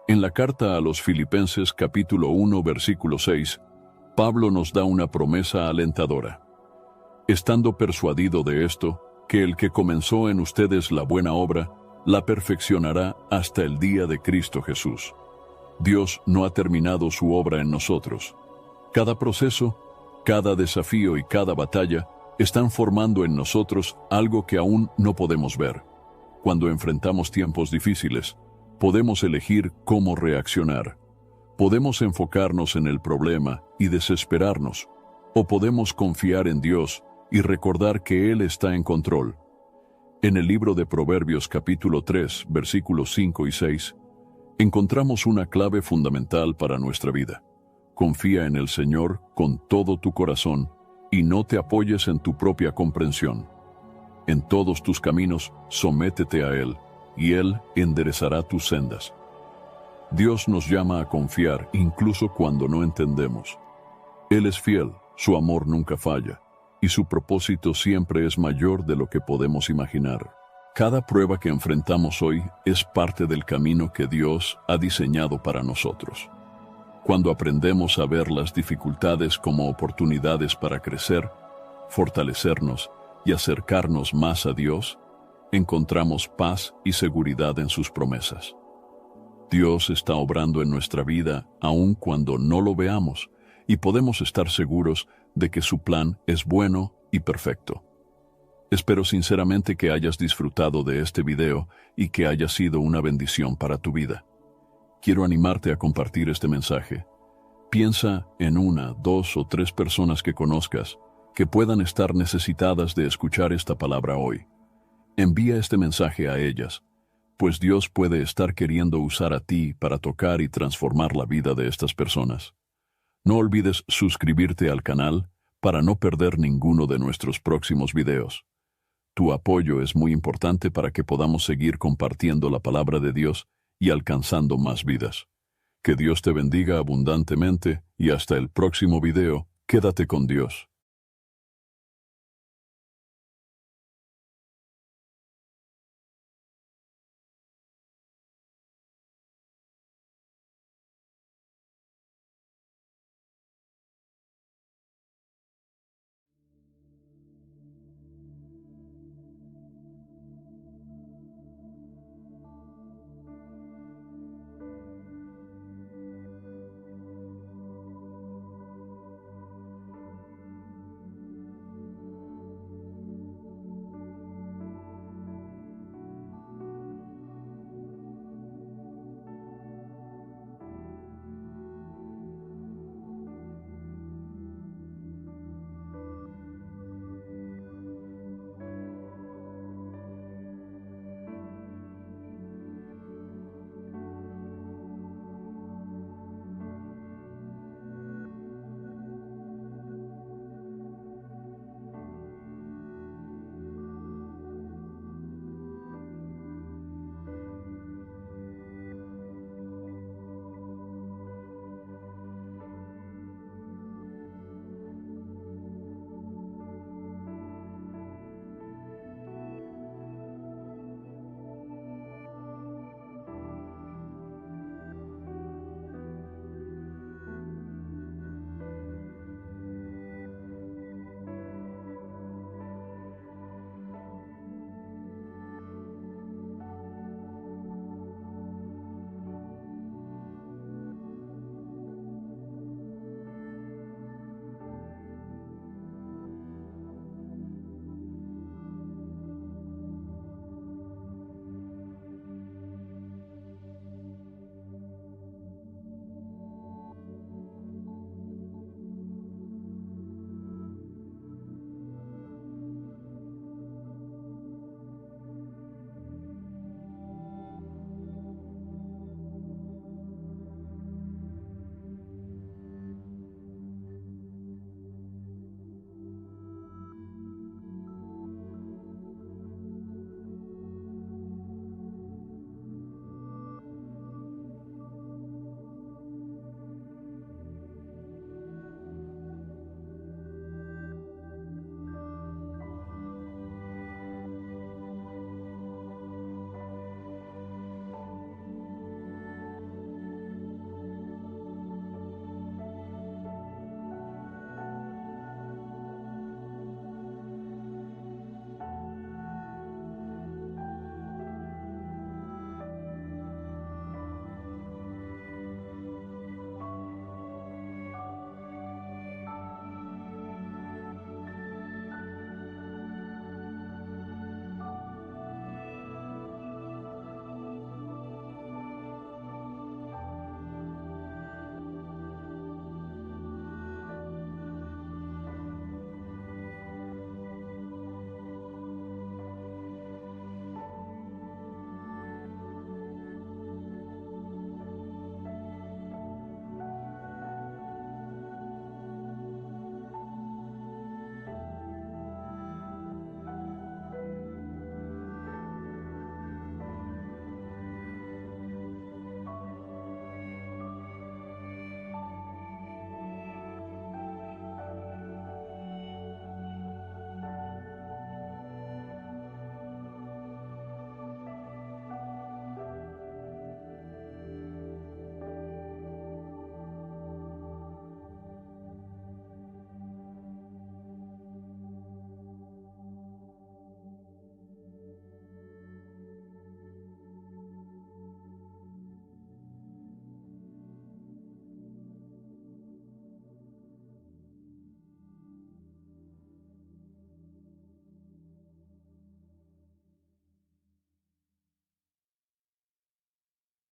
En la carta a los Filipenses capítulo 1 versículo 6, Pablo nos da una promesa alentadora. Estando persuadido de esto, que el que comenzó en ustedes la buena obra, la perfeccionará hasta el día de Cristo Jesús. Dios no ha terminado su obra en nosotros. Cada proceso, cada desafío y cada batalla están formando en nosotros algo que aún no podemos ver. Cuando enfrentamos tiempos difíciles, podemos elegir cómo reaccionar. Podemos enfocarnos en el problema y desesperarnos, o podemos confiar en Dios y recordar que Él está en control. En el libro de Proverbios capítulo 3, versículos 5 y 6, encontramos una clave fundamental para nuestra vida. Confía en el Señor con todo tu corazón y no te apoyes en tu propia comprensión. En todos tus caminos, sométete a Él, y Él enderezará tus sendas. Dios nos llama a confiar incluso cuando no entendemos. Él es fiel, su amor nunca falla, y su propósito siempre es mayor de lo que podemos imaginar. Cada prueba que enfrentamos hoy es parte del camino que Dios ha diseñado para nosotros. Cuando aprendemos a ver las dificultades como oportunidades para crecer, fortalecernos y acercarnos más a Dios, encontramos paz y seguridad en sus promesas. Dios está obrando en nuestra vida aun cuando no lo veamos, y podemos estar seguros de que su plan es bueno y perfecto. Espero sinceramente que hayas disfrutado de este video y que haya sido una bendición para tu vida. Quiero animarte a compartir este mensaje. Piensa en 1, 2 o 3 personas que conozcas que puedan estar necesitadas de escuchar esta palabra hoy. Envía este mensaje a ellas, pues Dios puede estar queriendo usar a ti para tocar y transformar la vida de estas personas. No olvides suscribirte al canal para no perder ninguno de nuestros próximos videos. Tu apoyo es muy importante para que podamos seguir compartiendo la palabra de Dios y alcanzando más vidas. Que Dios te bendiga abundantemente y hasta el próximo video. Quédate con Dios.